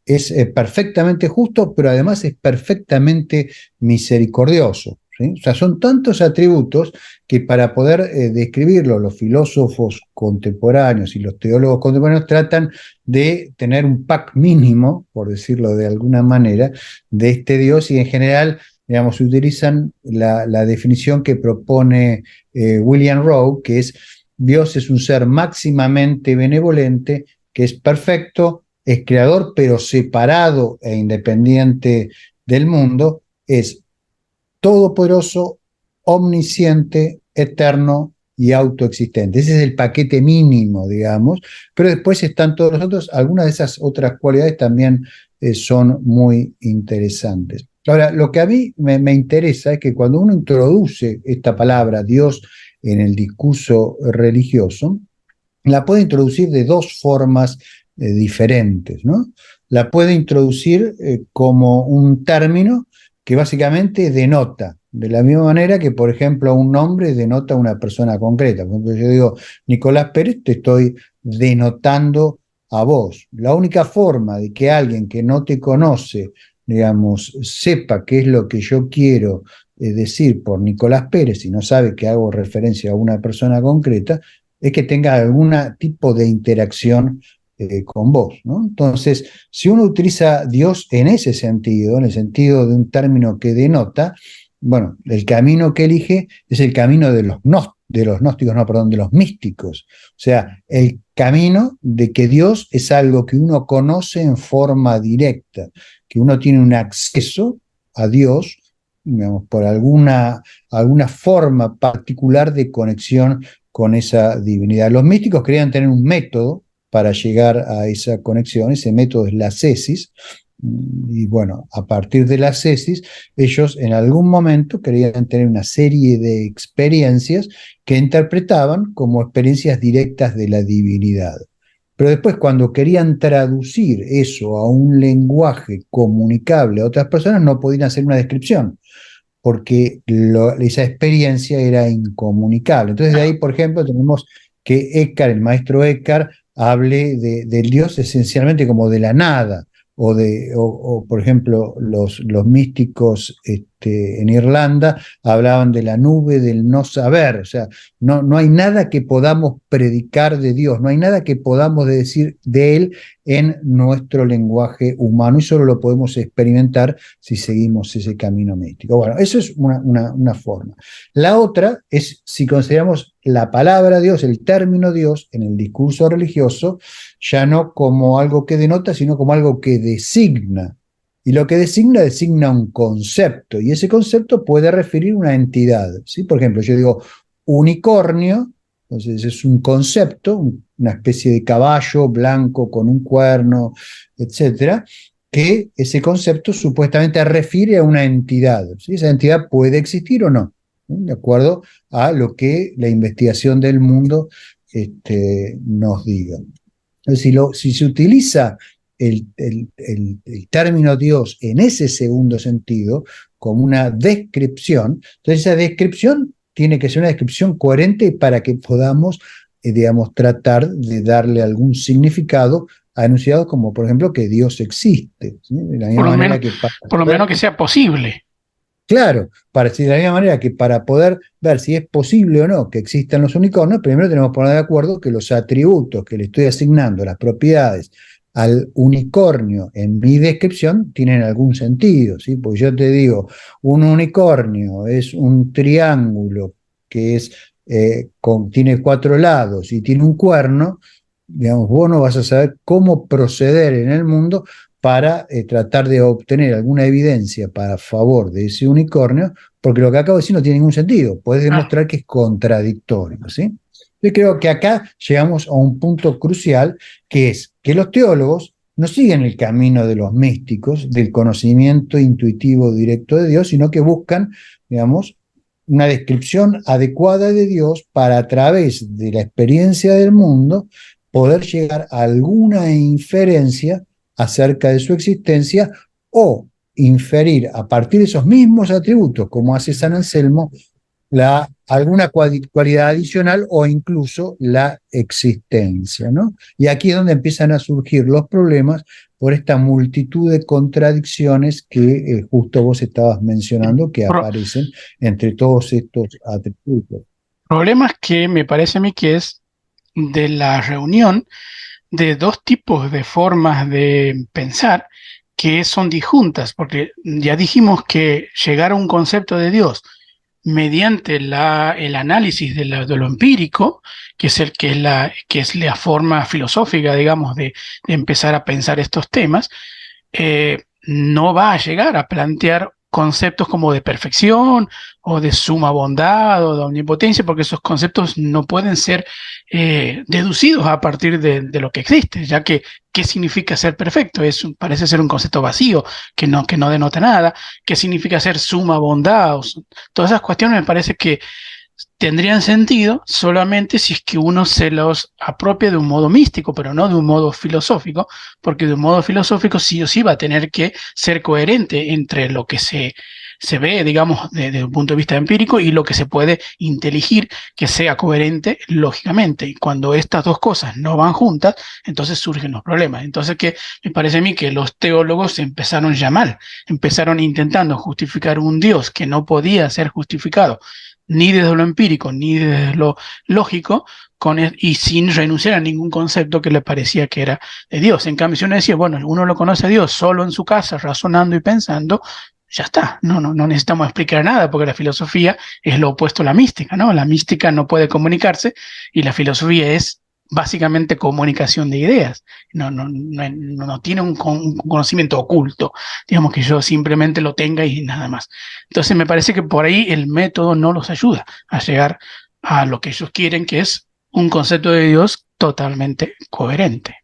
es perfectamente justo, pero además es perfectamente misericordioso. ¿Sí? O sea, son tantos atributos que para poder describirlo los filósofos contemporáneos y los teólogos contemporáneos tratan de tener un pack mínimo, por decirlo de alguna manera, de este Dios, y en general, digamos, utilizan la definición que propone William Rowe, que es: Dios es un ser máximamente benevolente, que es perfecto, es creador, pero separado e independiente del mundo, es todopoderoso, omnisciente, eterno y autoexistente. Ese es el paquete mínimo, digamos, pero después están todos los otros. Algunas de esas otras cualidades también son muy interesantes. Ahora, lo que a mí me interesa es que cuando uno introduce esta palabra Dios en el discurso religioso, la puede introducir de dos formas diferentes, ¿no? La puede introducir como un término que básicamente denota, de la misma manera que, por ejemplo, un nombre denota a una persona concreta. Por ejemplo, yo digo Nicolás Pérez, te estoy denotando a vos. La única forma de que alguien que no te conoce, digamos, sepa qué es lo que yo quiero decir por Nicolás Pérez y no sabe que hago referencia a una persona concreta, es que tenga algún tipo de interacción con vos, ¿no? Entonces, si uno utiliza Dios en ese sentido, en el sentido de un término que denota, bueno, el camino que elige es el camino de los gnósticos, no, perdón, de los místicos. O sea, el camino de que Dios es algo que uno conoce en forma directa, que uno tiene un acceso a Dios, digamos, por alguna forma particular de conexión con esa divinidad. Los místicos querían tener un método para llegar a esa conexión, ese método es la ascesis, y bueno, a partir de la ascesis, ellos en algún momento querían tener una serie de experiencias que interpretaban como experiencias directas de la divinidad. Pero después, cuando querían traducir eso a un lenguaje comunicable a otras personas, no podían hacer una descripción, porque esa experiencia era incomunicable. Entonces, de ahí, por ejemplo, tenemos que Eckhart, el maestro Eckhart, hable del Dios esencialmente como de la nada, o por ejemplo, los místicos en Irlanda hablaban de la nube del no saber, o sea, no hay nada que podamos predicar de Dios, no hay nada que podamos decir de Él en nuestro lenguaje humano, y solo lo podemos experimentar si seguimos ese camino místico. Bueno, eso es una forma. La otra es si consideramos la palabra Dios, el término Dios, en el discurso religioso, ya no como algo que denota, sino como algo que designa. Y lo que designa un concepto, y ese concepto puede referir a una entidad, ¿sí? Por ejemplo, yo digo unicornio, entonces es un concepto, una especie de caballo blanco con un cuerno, etcétera, que ese concepto supuestamente refiere a una entidad, ¿sí? Esa entidad puede existir o no, ¿sí? De acuerdo a lo que la investigación del mundo nos diga. Si se utiliza el término Dios en ese segundo sentido, como una descripción, entonces esa descripción tiene que ser una descripción coherente para que podamos, digamos, tratar de darle algún significado a enunciados como, por ejemplo, que Dios existe, ¿sí? De la misma manera que por lo menos que sea posible. Claro, de la misma manera que para poder ver si es posible o no que existan los unicornios, primero tenemos que poner de acuerdo que los atributos que le estoy asignando, las propiedades al unicornio en mi descripción tienen algún sentido, ¿sí? Porque yo te digo, un unicornio es un triángulo que tiene 4 lados y tiene un cuerno, digamos, vos no vas a saber cómo proceder en el mundo para tratar de obtener alguna evidencia para favor de ese unicornio, porque lo que acabo de decir no tiene ningún sentido. Puedes demostrar que es contradictorio, ¿sí? Yo creo que acá llegamos a un punto crucial, que es que los teólogos no siguen el camino de los místicos, del conocimiento intuitivo directo de Dios, sino que buscan, digamos, una descripción adecuada de Dios para, a través de la experiencia del mundo, poder llegar a alguna inferencia acerca de su existencia, o inferir a partir de esos mismos atributos, como hace San Anselmo, alguna cualidad adicional o incluso la existencia, ¿no? Y aquí es donde empiezan a surgir los problemas por esta multitud de contradicciones que justo vos estabas mencionando, que aparecen entre todos estos atributos. Problemas que me parece a mí que es de la reunión de dos tipos de formas de pensar que son disjuntas, porque ya dijimos que llegar a un concepto de Dios mediante el análisis de lo empírico, que es la forma filosófica, digamos, de empezar a pensar estos temas, no va a llegar a plantear conceptos como de perfección o de suma bondad o de omnipotencia, porque esos conceptos no pueden ser deducidos a partir de lo que existe, ya que ¿qué significa ser perfecto? Parece ser un concepto vacío, que no denota nada. ¿Qué significa ser suma bondad? Todas esas cuestiones me parece que tendrían sentido solamente si es que uno se los apropia de un modo místico, pero no de un modo filosófico, porque de un modo filosófico sí o sí va a tener que ser coherente entre lo que se ve, digamos, desde un punto de vista empírico y lo que se puede inteligir que sea coherente lógicamente. Y cuando estas dos cosas no van juntas, entonces surgen los problemas. Entonces, que me parece a mí que los teólogos empezaron ya mal, empezaron intentando justificar un Dios que no podía ser justificado ni desde lo empírico, ni desde lo lógico, y sin renunciar a ningún concepto que le parecía que era de Dios. En cambio, si uno decía, bueno, uno lo conoce a Dios solo en su casa, razonando y pensando, ya está, no necesitamos explicar nada, porque la filosofía es lo opuesto a la mística, ¿no? La mística no puede comunicarse y la filosofía es básicamente comunicación de ideas, no tiene un conocimiento oculto, digamos que yo simplemente lo tenga y nada más. Entonces me parece que por ahí el método no los ayuda a llegar a lo que ellos quieren, que es un concepto de Dios totalmente coherente.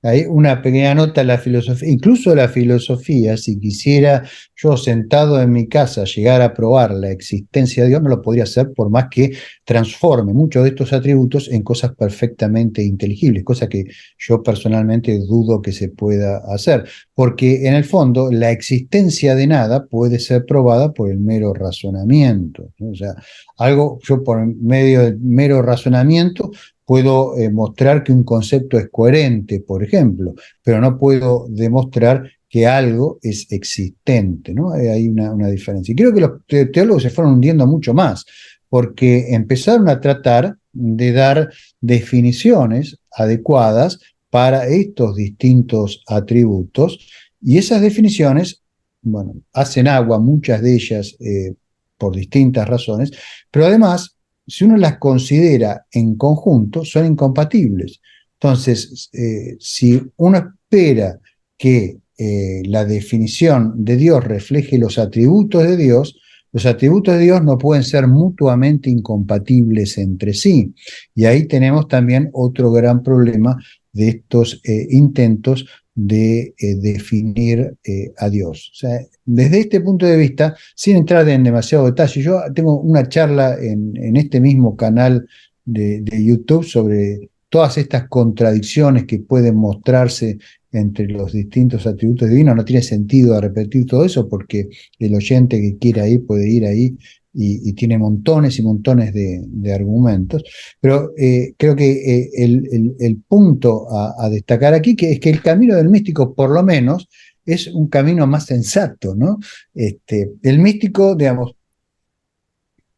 Hay una pequeña nota a la filosofía, incluso la filosofía, si quisiera yo sentado en mi casa llegar a probar la existencia de Dios, no lo podría hacer por más que transforme muchos de estos atributos en cosas perfectamente inteligibles, cosa que yo personalmente dudo que se pueda hacer, porque en el fondo la existencia de nada puede ser probada por el mero razonamiento, ¿no? O sea, algo yo por medio del mero razonamiento puedo mostrar que un concepto es coherente, por ejemplo, pero no puedo demostrar que algo es existente, ¿no? Hay una diferencia. Y creo que los teólogos se fueron hundiendo mucho más, porque empezaron a tratar de dar definiciones adecuadas para estos distintos atributos, y esas definiciones, bueno, hacen agua, muchas de ellas por distintas razones, pero además si uno las considera en conjunto, son incompatibles. Entonces, si uno espera que la definición de Dios refleje los atributos de Dios, los atributos de Dios no pueden ser mutuamente incompatibles entre sí. Y ahí tenemos también otro gran problema de estos intentos de definir a Dios. O sea, desde este punto de vista, sin entrar en demasiado detalle, yo tengo una charla en este mismo canal de YouTube sobre todas estas contradicciones que pueden mostrarse entre los distintos atributos divinos. No tiene sentido repetir todo eso porque el oyente que quiera ir puede ir ahí y tiene montones y montones de argumentos. Pero creo que el punto a destacar aquí es que el camino del místico, por lo menos, es un camino más sensato, ¿no? El místico, digamos,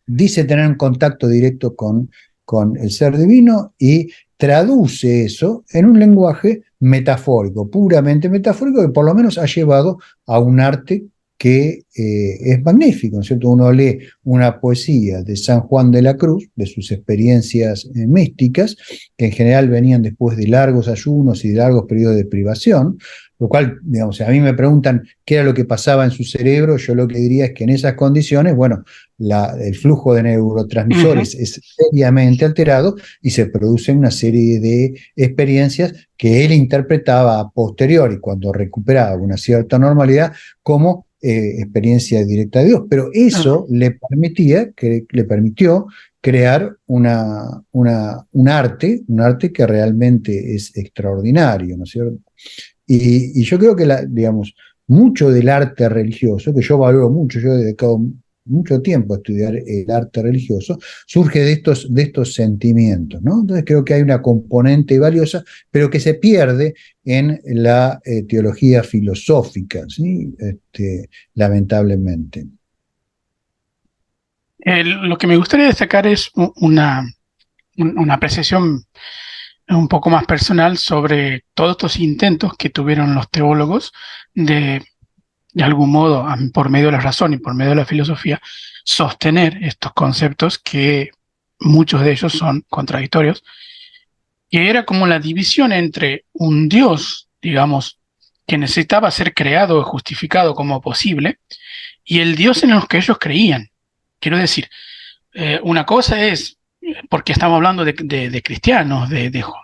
dice tener un contacto directo con el ser divino y traduce eso en un lenguaje metafórico, puramente metafórico, que por lo menos ha llevado a un arte que es magnífico, ¿no es cierto? Uno lee una poesía de San Juan de la Cruz, de sus experiencias místicas, que en general venían después de largos ayunos y de largos periodos de privación, lo cual, digamos, si a mí me preguntan qué era lo que pasaba en su cerebro, yo lo que diría es que en esas condiciones, bueno, el flujo de neurotransmisores es seriamente alterado y se producen una serie de experiencias que él interpretaba a posteriori, cuando recuperaba una cierta normalidad, como experiencia directa de Dios. Pero eso le permitió crear un arte que realmente es extraordinario, ¿no es cierto? Y yo creo que, digamos, mucho del arte religioso, que yo valoro mucho, yo he dedicado mucho tiempo a estudiar el arte religioso, surge de estos sentimientos, ¿no? Entonces creo que hay una componente valiosa, pero que se pierde en la teología filosófica, ¿sí? Lamentablemente. Lo que me gustaría destacar es una apreciación un poco más personal sobre todos estos intentos que tuvieron los teólogos de algún modo, por medio de la razón y por medio de la filosofía, sostener estos conceptos que muchos de ellos son contradictorios, que era como la división entre un Dios, digamos, que necesitaba ser creado o justificado como posible, y el Dios en el que ellos creían. Quiero decir, una cosa es porque estamos hablando de cristianos,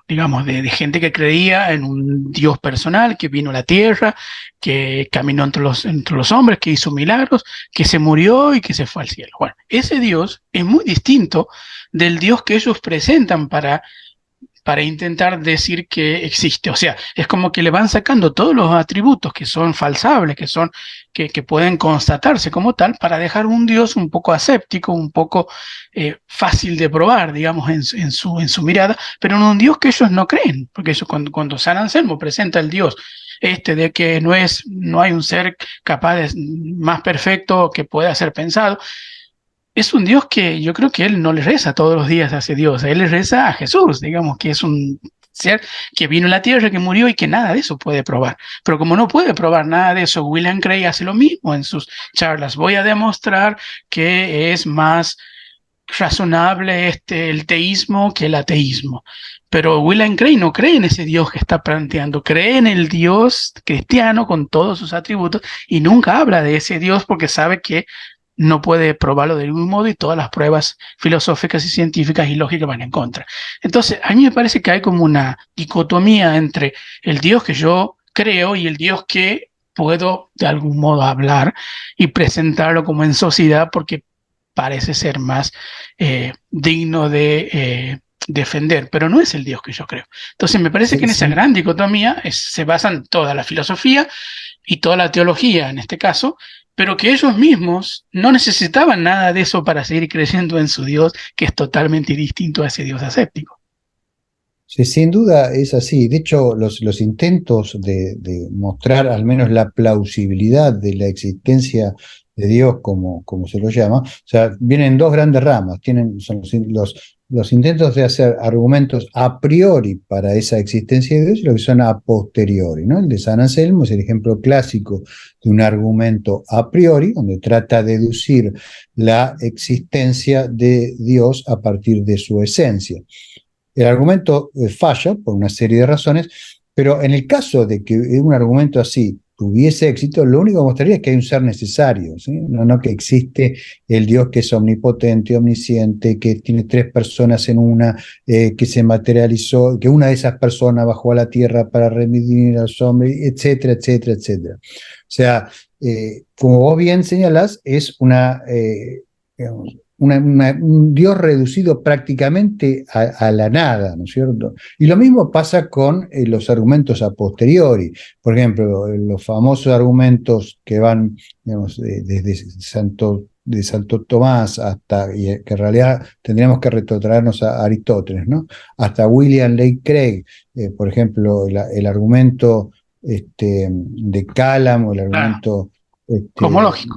digamos, de gente que creía en un Dios personal, que vino a la tierra, que caminó entre los hombres, que hizo milagros, que se murió y que se fue al cielo. Bueno, ese Dios es muy distinto del Dios que ellos presentan para intentar decir que existe. O sea, es como que le van sacando todos los atributos que son falsables, que pueden constatarse como tal, para dejar un Dios un poco aséptico, un poco fácil de probar, digamos, en su mirada, pero en un Dios que ellos no creen, porque eso, cuando San Anselmo presenta el Dios de que no hay un ser capaz más perfecto que pueda ser pensado, es un Dios que yo creo que él no le reza todos los días a ese Dios, él le reza a Jesús, digamos, que es un ser que vino a la tierra, que murió y que nada de eso puede probar. Pero como no puede probar nada de eso, William Craig hace lo mismo en sus charlas. Voy a demostrar que es más razonable el teísmo que el ateísmo. Pero William Craig no cree en ese Dios que está planteando, cree en el Dios cristiano con todos sus atributos y nunca habla de ese Dios porque sabe que no puede probarlo de ningún modo y todas las pruebas filosóficas y científicas y lógicas van en contra. Entonces, a mí me parece que hay como una dicotomía entre el Dios que yo creo y el Dios que puedo de algún modo hablar y presentarlo como en sociedad porque parece ser más digno de defender, pero no es el Dios que yo creo. Entonces, me parece que Sí, en esa sí. gran dicotomía se basan toda la filosofía y toda la teología en este caso, pero que ellos mismos no necesitaban nada de eso para seguir creyendo en su Dios, que es totalmente distinto a ese Dios aséptico. Sí, sin duda es así. De hecho, los intentos de mostrar al menos la plausibilidad de la existencia de Dios, como se lo llama, o sea, vienen en dos grandes ramas. Son los intentos de hacer argumentos a priori para esa existencia de Dios y lo que son a posteriori, ¿no? El de San Anselmo es el ejemplo clásico de un argumento a priori, donde trata de deducir la existencia de Dios a partir de su esencia. El argumento falla por una serie de razones, pero en el caso de que un argumento así tuviese éxito, lo único que mostraría es que hay un ser necesario, ¿sí? No que existe el Dios que es omnipotente, omnisciente, que tiene tres personas en una, que se materializó, que una de esas personas bajó a la tierra para redimir a los hombres, etcétera, etcétera, etcétera. O sea, como vos bien señalás, es digamos, un Dios reducido prácticamente a la nada, ¿no es cierto? Y lo mismo pasa con los argumentos a posteriori. Por ejemplo, los famosos argumentos que van, digamos, desde de Santo Tomás hasta, y que en realidad tendríamos que retrotraernos a Aristóteles, ¿no? Hasta William Lane Craig, por ejemplo, el argumento de Cálamo, o el Claro, argumento cosmológico.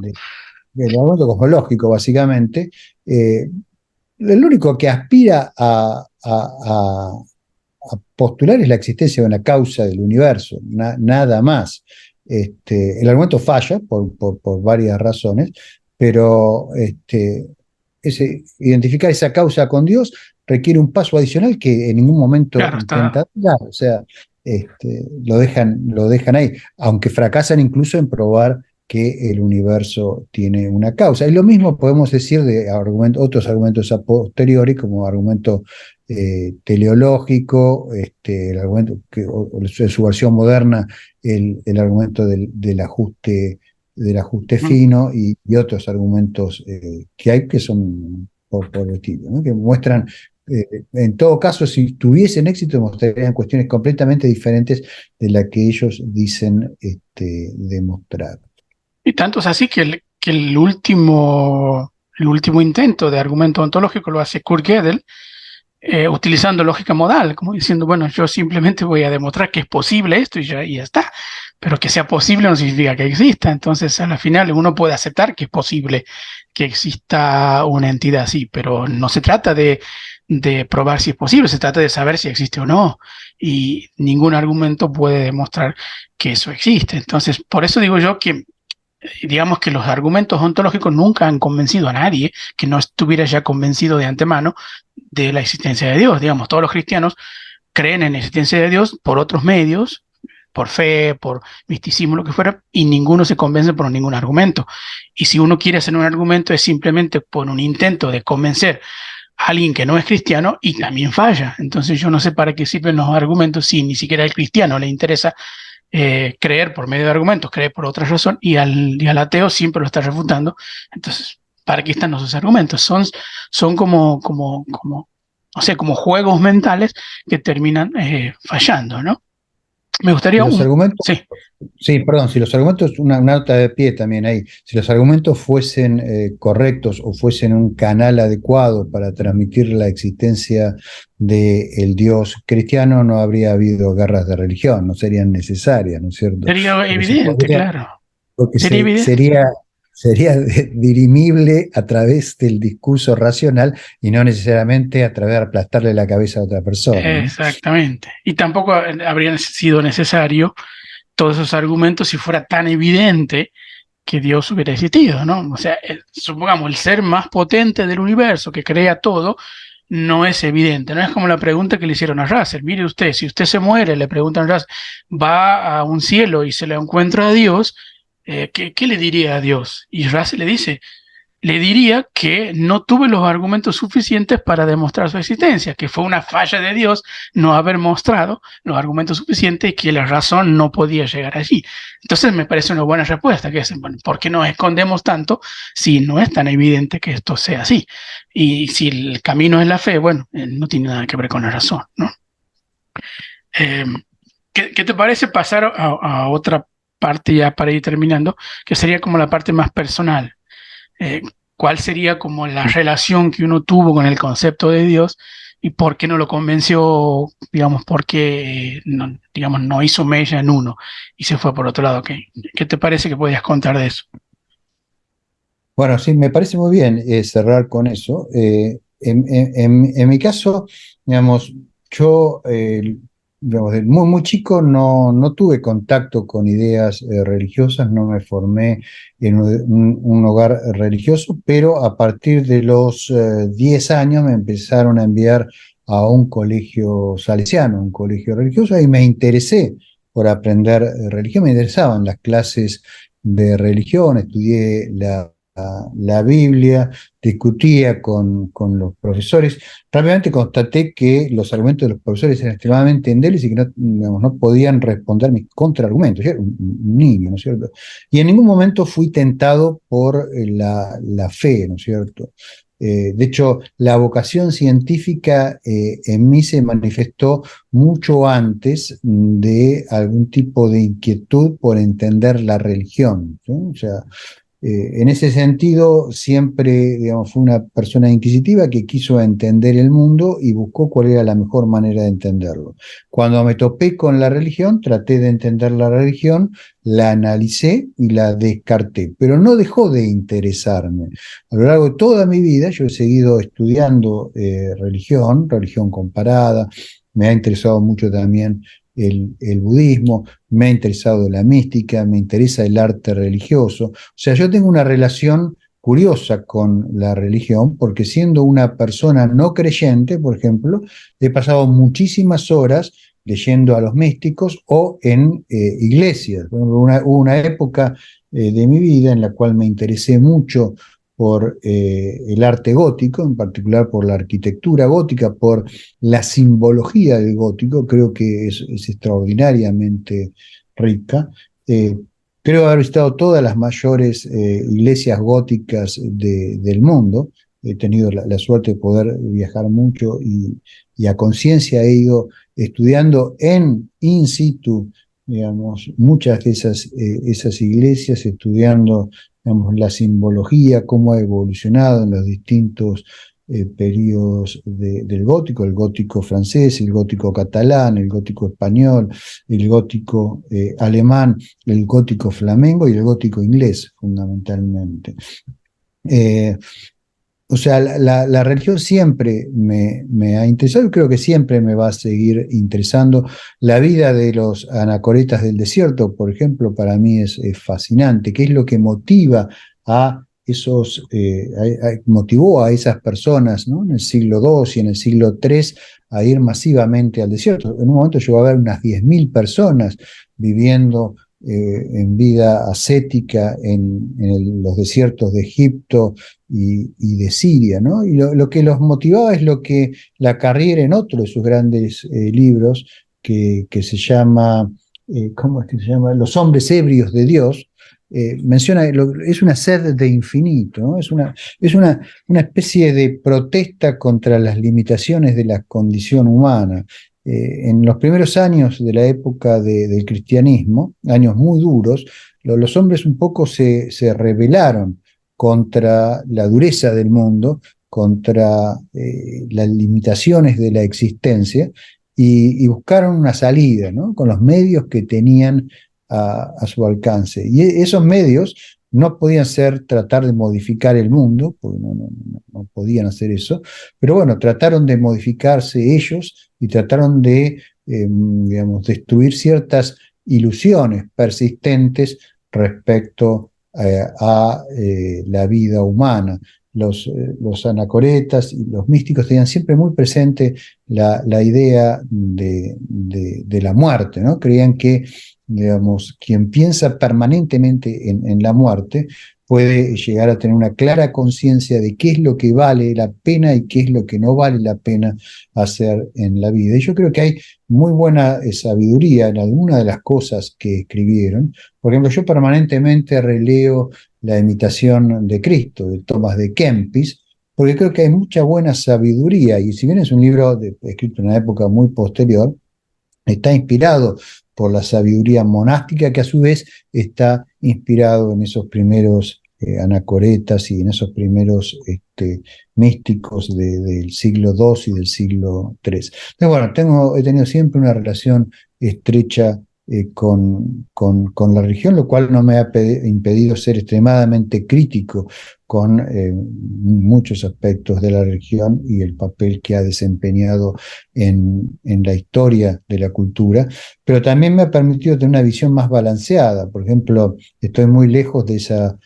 el argumento cosmológico, básicamente, el único que aspira a postular es la existencia de una causa del universo, nada más. El argumento falla por varias razones, pero identificar esa causa con Dios requiere un paso adicional que en ningún momento Claro, intenta dar, o sea, lo dejan ahí, aunque fracasan incluso en probar que el universo tiene una causa. Y lo mismo podemos decir de otros argumentos a posteriori, como argumento teleológico, el argumento o su versión moderna, el argumento del ajuste fino y otros argumentos que hay que son por el estilo, ¿no? Que muestran, en todo caso, si tuviesen éxito, mostrarían cuestiones completamente diferentes de las que ellos dicen demostrar. Y tanto es así que el último intento de argumento ontológico lo hace Kurt Gödel, utilizando lógica modal, como diciendo, bueno, yo simplemente voy a demostrar que es posible esto y ya está. Pero que sea posible no significa que exista. Entonces, a la final, uno puede aceptar que es posible que exista una entidad así, pero no se trata de probar si es posible, se trata de saber si existe o no. Y ningún argumento puede demostrar que eso existe. Entonces, por eso digo yo que digamos que los argumentos ontológicos nunca han convencido a nadie que no estuviera ya convencido de antemano de la existencia de Dios. Digamos, todos los cristianos creen en la existencia de Dios por otros medios, por fe, por misticismo, lo que fuera, y ninguno se convence por ningún argumento. Y si uno quiere hacer un argumento es simplemente por un intento de convencer alguien que no es cristiano y también falla. Entonces yo no sé para qué sirven los argumentos si ni siquiera al cristiano le interesa creer por medio de argumentos, creer por otra razón, y al ateo siempre lo está refutando. Entonces, ¿para qué están esos argumentos? Son o sea, como juegos mentales que terminan fallando, ¿no? Me Y gustaría los un... argumentos, Sí, sí, perdón, si los argumentos, una nota de pie también ahí, si los argumentos fuesen correctos o fuesen un canal adecuado para transmitir la existencia del Dios cristiano, no habría habido guerras de religión, no serían necesarias, ¿no es cierto? sería Porque se evidente, podría, claro. porque Sería evidente. sería dirimible a través del discurso racional y no necesariamente a través de aplastarle la cabeza a otra persona, ¿no? Exactamente. Y tampoco habría sido necesario todos esos argumentos si fuera tan evidente que Dios hubiera existido, ¿no? O sea, supongamos, el ser más potente del universo que crea todo, no es evidente. No es como la pregunta que le hicieron a Russell. Mire usted, si usted se muere, le preguntan a Russell, va a un cielo y se le encuentra a Dios, ¿qué le diría a Dios? Y Russell le diría que no tuve los argumentos suficientes para demostrar su existencia, que fue una falla de Dios no haber mostrado los argumentos suficientes y que la razón no podía llegar allí. Entonces me parece una buena respuesta, que es, bueno, ¿por qué nos escondemos tanto si no es tan evidente que esto sea así? Y si el camino es la fe, bueno, no tiene nada que ver con la razón, ¿no? Eh, ¿qué te parece pasar a otra parte ya para ir terminando, que sería como la parte más personal? eh, ¿Cuál sería como la relación que uno tuvo con el concepto de Dios y por qué no lo convenció, digamos, por qué no, digamos, no hizo mella en uno y se fue por otro lado? ¿Qué te parece que podías contar de eso? Bueno, sí, me parece muy bien cerrar con eso. En mi caso, digamos, yo, digamos, de muy, muy chico no tuve contacto con ideas religiosas, no me formé en un hogar religioso, pero a partir de los 10 años me empezaron a enviar a un colegio salesiano, un colegio religioso, y me interesé por aprender religión, me interesaban las clases de religión, estudié la Biblia, discutía con los profesores. Rápidamente constaté que los argumentos de los profesores eran extremadamente endebles y que no, digamos, no podían responder mis contraargumentos. Yo era un niño, ¿no es cierto? Y en ningún momento fui tentado por la fe, ¿no es cierto? De hecho, la vocación científica en mí se manifestó mucho antes de algún tipo de inquietud por entender la religión, ¿sí? O sea, en ese sentido, siempre, digamos, fue una persona inquisitiva que quiso entender el mundo y buscó cuál era la mejor manera de entenderlo. Cuando me topé con la religión, traté de entender la religión, la analicé y la descarté, pero no dejó de interesarme. A lo largo de toda mi vida, yo he seguido estudiando religión comparada, me ha interesado mucho también el budismo, me ha interesado la mística, me interesa el arte religioso. O sea, yo tengo una relación curiosa con la religión, porque siendo una persona no creyente, por ejemplo, he pasado muchísimas horas leyendo a los místicos o en iglesias. Hubo una época de mi vida en la cual me interesé mucho por el arte gótico, en particular por la arquitectura gótica, por la simbología del gótico, creo que es extraordinariamente rica. Creo haber visitado todas las mayores iglesias góticas del mundo. He tenido la suerte de poder viajar mucho y a conciencia he ido estudiando in situ, digamos, muchas de esas iglesias, estudiando, digamos, la simbología, cómo ha evolucionado en los distintos periodos del gótico, el gótico francés, el gótico catalán, el gótico español, el gótico alemán, el gótico flamenco y el gótico inglés, fundamentalmente. Eh, o sea, la religión siempre me ha interesado y creo que siempre me va a seguir interesando. La vida de los anacoretas del desierto, por ejemplo, para mí es fascinante. ¿Qué es lo que motiva a motivó a esas personas, ¿no? En el siglo II y en el siglo III a ir masivamente al desierto? En un momento llegó a haber unas 10.000 personas viviendo en vida ascética en los desiertos de Egipto y de Siria, ¿no? Y lo que los motivaba es lo que la Carrière en otro de sus grandes libros, que se llama, ¿cómo es que se llama? Los hombres ebrios de Dios, menciona, es una sed de infinito, ¿no? Es una especie de protesta contra las limitaciones de la condición humana. En los primeros años de la época del cristianismo, años muy duros, los hombres un poco se rebelaron contra la dureza del mundo, contra las limitaciones de la existencia y buscaron una salida, ¿no? Con los medios que tenían a su alcance. Y esos medios no podían ser tratar de modificar el mundo, porque no podían hacer eso, pero bueno, trataron de modificarse ellos y trataron de, digamos, destruir ciertas ilusiones persistentes respecto a la vida humana. Los anacoretas y los místicos tenían siempre muy presente la idea de la muerte, ¿no? Creían que, digamos, quien piensa permanentemente en la muerte puede llegar a tener una clara conciencia de qué es lo que vale la pena y qué es lo que no vale la pena hacer en la vida. Y yo creo que hay muy buena sabiduría en algunas de las cosas que escribieron. Por ejemplo, yo permanentemente releo La imitación de Cristo, de Thomas de Kempis, porque creo que hay mucha buena sabiduría, y si bien es un libro escrito en una época muy posterior, está inspirado por la sabiduría monástica, que a su vez está inspirado en esos primeros anacoretas y en esos primeros místicos del siglo II y del siglo III. Entonces, bueno, he tenido siempre una relación estrecha con la religión, lo cual no me ha impedido ser extremadamente crítico con muchos aspectos de la religión y el papel que ha desempeñado en la historia de la cultura, pero también me ha permitido tener una visión más balanceada. Por ejemplo, estoy muy lejos de esa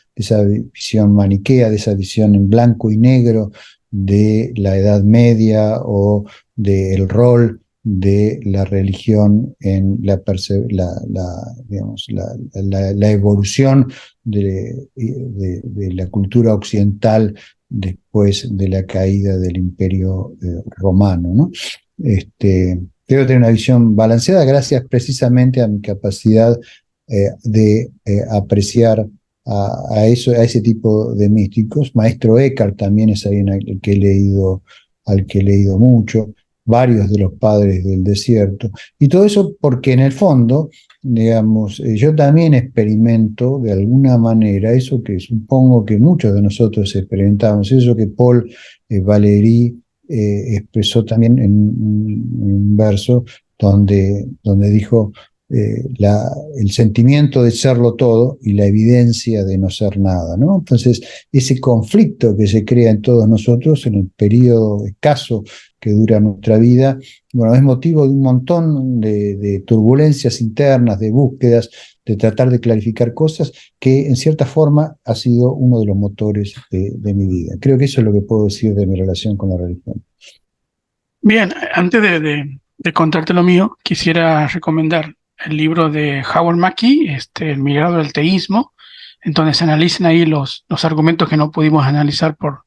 visión maniquea, de esa visión en blanco y negro de la Edad Media o del rol de la religión en digamos, la evolución de la cultura occidental después de la caída del Imperio Romano, ¿no? Creo tener una visión balanceada gracias precisamente a mi capacidad de apreciar a ese tipo de místicos. Maestro Eckhart también es alguien al que he leído mucho, varios de los padres del desierto, y todo eso porque en el fondo, digamos, yo también experimento de alguna manera eso que supongo que muchos de nosotros experimentamos, eso que Paul Valéry expresó también en un verso donde dijo el sentimiento de serlo todo y la evidencia de no ser nada, ¿no? Entonces, ese conflicto que se crea en todos nosotros en el periodo escaso que dura nuestra vida, bueno, es motivo de un montón de turbulencias internas, de búsquedas, de tratar de clarificar cosas, que en cierta forma ha sido uno de los motores de mi vida. Creo que eso es lo que puedo decir de mi relación con la religión. Bien, antes de contarte lo mío, quisiera recomendar el libro de Howard Mackey, El migrado del teísmo, en donde se analizan ahí los argumentos que no pudimos analizar por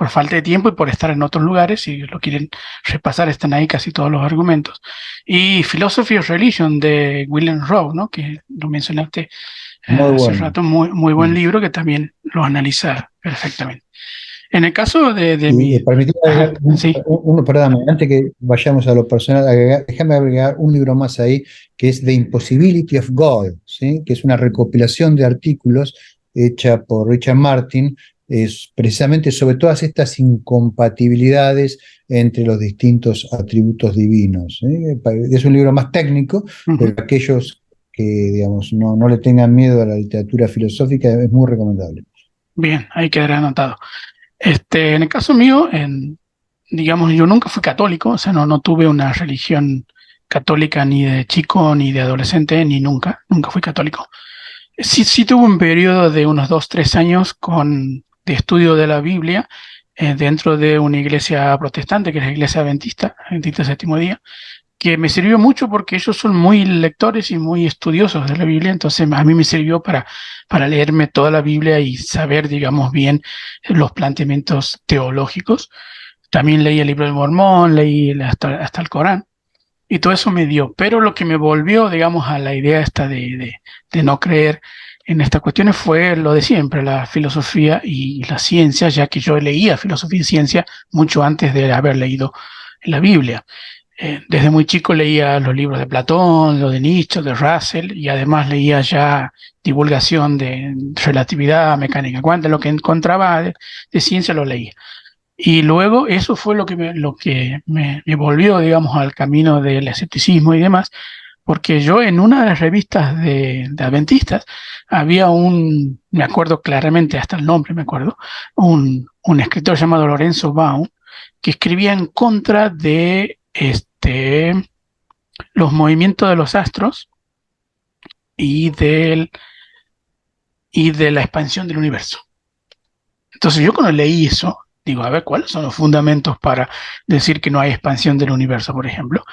falta de tiempo y por estar en otros lugares. Si lo quieren repasar, están ahí casi todos los argumentos. Y Philosophy of Religion de William Rowe, ¿no? Que lo mencionaste hace rato, muy buen libro que también lo analiza perfectamente. En el caso de mi... Permitime agregar perdóname, antes que vayamos a lo personal, déjame agregar un libro más ahí, que es The Impossibility of God, ¿sí? Que es una recopilación de artículos hecha por Richard Martin, precisamente sobre todas estas incompatibilidades entre los distintos atributos divinos, ¿sí? Es un libro más técnico, pero aquellos que, digamos, no le tengan miedo a la literatura filosófica, es muy recomendable. Bien, ahí quedará anotado. En el caso mío, digamos, yo nunca fui católico, o sea, no tuve una religión católica ni de chico, ni de adolescente, ni nunca fui católico. Sí tuve un periodo de unos 2-3 años de estudio de la Biblia dentro de una iglesia protestante, que es la iglesia Adventista Séptimo Día, que me sirvió mucho porque ellos son muy lectores y muy estudiosos de la Biblia, entonces a mí me sirvió para leerme toda la Biblia y saber, digamos, bien los planteamientos teológicos. También leí el libro del Mormón, leí hasta el Corán, y todo eso me dio. Pero lo que me volvió, digamos, a la idea esta de no creer en estas cuestiones fue lo de siempre, la filosofía y la ciencia, ya que yo leía filosofía y ciencia mucho antes de haber leído la Biblia. Desde muy chico leía los libros de Platón, los de Nietzsche, de Russell, y además leía ya divulgación de relatividad, mecánica cuántica, lo que encontraba de ciencia lo leía. Y luego eso fue lo que me volvió, digamos, al camino del escepticismo y demás, porque yo en una de las revistas de adventistas había me acuerdo claramente, hasta el nombre me acuerdo, un escritor llamado Lorenzo Baum, que escribía en contra de los movimientos de los astros y, y de la expansión del universo. Entonces yo cuando leí eso, digo, a ver, ¿cuáles son los fundamentos para decir que no hay expansión del universo, por ejemplo?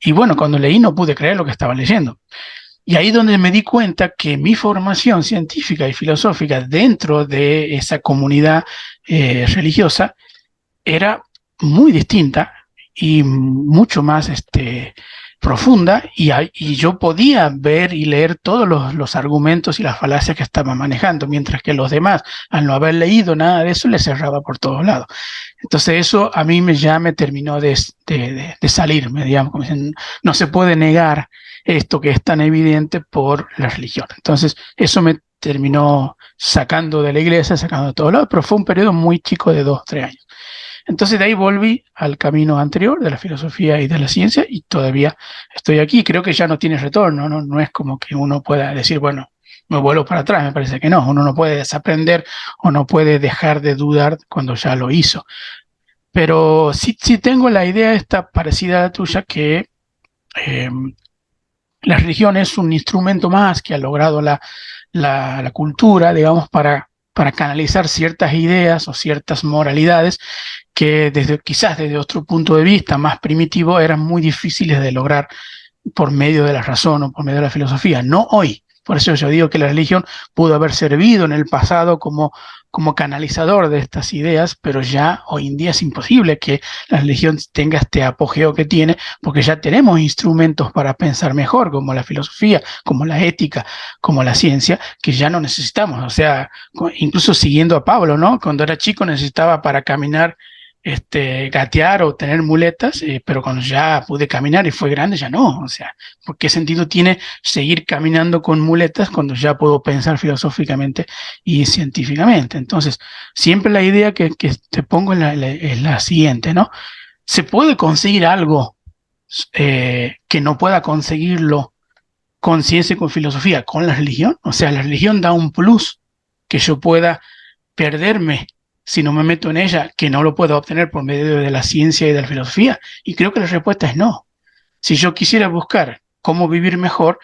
Y bueno, cuando leí no pude creer lo que estaba leyendo. Y ahí donde me di cuenta que mi formación científica y filosófica dentro de esa comunidad religiosa era muy distinta y mucho más profunda, y yo podía ver y leer todos los argumentos y las falacias que estaban manejando, mientras que los demás, al no haber leído nada de eso, les cerraba por todos lados. Entonces eso a mí ya me terminó de salirme, digamos, como dicen, no se puede negar esto que es tan evidente por la religión. Entonces eso me terminó sacando de la iglesia, sacando de todos lados, pero fue un periodo muy chico de 2 o 3 años. Entonces de ahí volví al camino anterior de la filosofía y de la ciencia y todavía estoy aquí. Creo que ya no tiene retorno, ¿no? No es como que uno pueda decir, bueno, me vuelvo para atrás, me parece que no. Uno no puede desaprender o no puede dejar de dudar cuando ya lo hizo. Pero sí tengo la idea esta parecida a la tuya, que eh, la religión es un instrumento más que ha logrado la cultura, digamos, para canalizar ciertas ideas o ciertas moralidades que quizás desde otro punto de vista más primitivo eran muy difíciles de lograr por medio de la razón o por medio de la filosofía, no hoy. Por eso yo digo que la religión pudo haber servido en el pasado como canalizador de estas ideas, pero ya hoy en día es imposible que la religión tenga este apogeo que tiene, porque ya tenemos instrumentos para pensar mejor, como la filosofía, como la ética, como la ciencia, que ya no necesitamos. O sea, incluso siguiendo a Pablo, ¿no? Cuando era chico necesitaba para caminar gatear o tener muletas, pero cuando ya pude caminar y fue grande, ya no. O sea, ¿por qué sentido tiene seguir caminando con muletas cuando ya puedo pensar filosóficamente y científicamente? Entonces, siempre la idea que te pongo es la siguiente, ¿no? ¿Se puede conseguir algo que no pueda conseguirlo con ciencia y con filosofía, con la religión? O sea, la religión da un plus que yo pueda perderme si no me meto en ella, que no lo puedo obtener por medio de la ciencia y de la filosofía. Y creo que la respuesta es no. Si yo quisiera buscar cómo vivir mejor,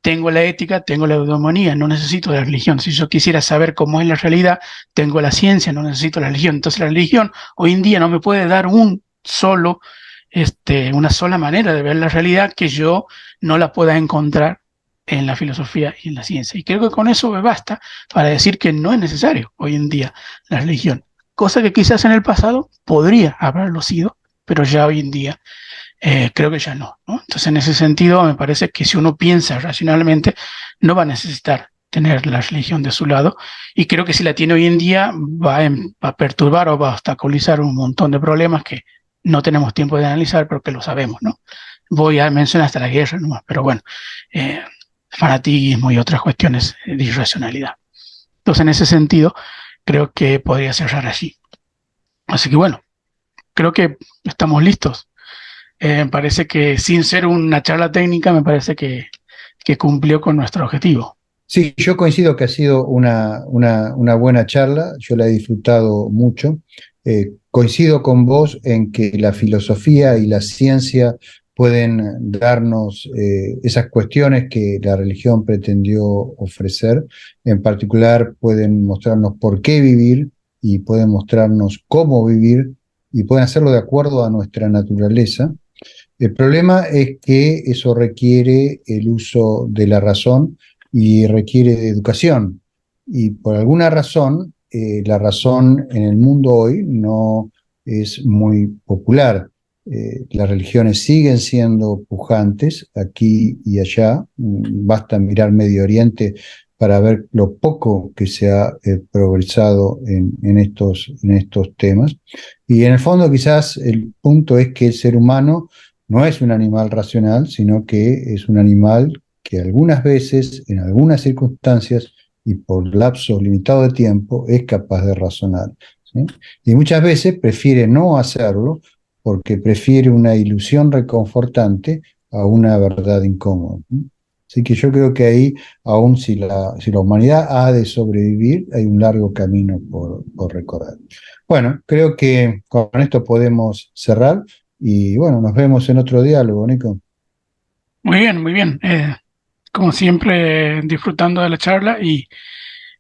tengo la ética, tengo la eudemonía, no necesito la religión. Si yo quisiera saber cómo es la realidad, tengo la ciencia, no necesito la religión. Entonces la religión hoy en día no me puede dar una sola manera de ver la realidad que yo no la pueda encontrar en la filosofía y en la ciencia. Y creo que con eso me basta para decir que no es necesario hoy en día la religión, cosa que quizás en el pasado podría haberlo sido, pero ya hoy en día creo que ya no, ¿no? Entonces en ese sentido me parece que si uno piensa racionalmente no va a necesitar tener la religión de su lado, y creo que si la tiene hoy en día va a perturbar o va a obstaculizar un montón de problemas que no tenemos tiempo de analizar, pero que lo sabemos, ¿no? Voy a mencionar hasta la guerra nomás, pero bueno, fanatismo y otras cuestiones de irracionalidad. Entonces, en ese sentido, creo que podría cerrar allí. Así que bueno, creo que estamos listos. Parece que sin ser una charla técnica, me parece que cumplió con nuestro objetivo. Sí, yo coincido que ha sido una buena charla, yo la he disfrutado mucho. Coincido con vos en que la filosofía y la ciencia pueden darnos esas cuestiones que la religión pretendió ofrecer. En particular, pueden mostrarnos por qué vivir y pueden mostrarnos cómo vivir y pueden hacerlo de acuerdo a nuestra naturaleza. El problema es que eso requiere el uso de la razón y requiere de educación. Y por alguna razón, la razón en el mundo hoy no es muy popular. Las religiones siguen siendo pujantes aquí y allá. Basta mirar Medio Oriente para ver lo poco que se ha progresado en estos temas. Y en el fondo quizás el punto es que el ser humano no es un animal racional, sino que es un animal que algunas veces, en algunas circunstancias y por lapsos limitados de tiempo, es capaz de razonar, ¿sí? Y muchas veces prefiere no hacerlo porque prefiere una ilusión reconfortante a una verdad incómoda, ¿sí? Así que yo creo que ahí, aun si la humanidad ha de sobrevivir, hay un largo camino por recorrer. Bueno, creo que con esto podemos cerrar. Y bueno, nos vemos en otro diálogo, Nico. Muy bien, muy bien. Como siempre, disfrutando de la charla y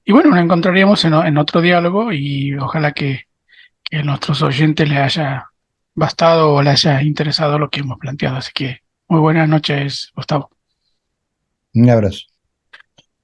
bueno, nos encontraríamos en otro diálogo y ojalá que a nuestros oyentes les haya bastado o les haya interesado lo que hemos planteado. Así que muy buenas noches, Gustavo. Un abrazo.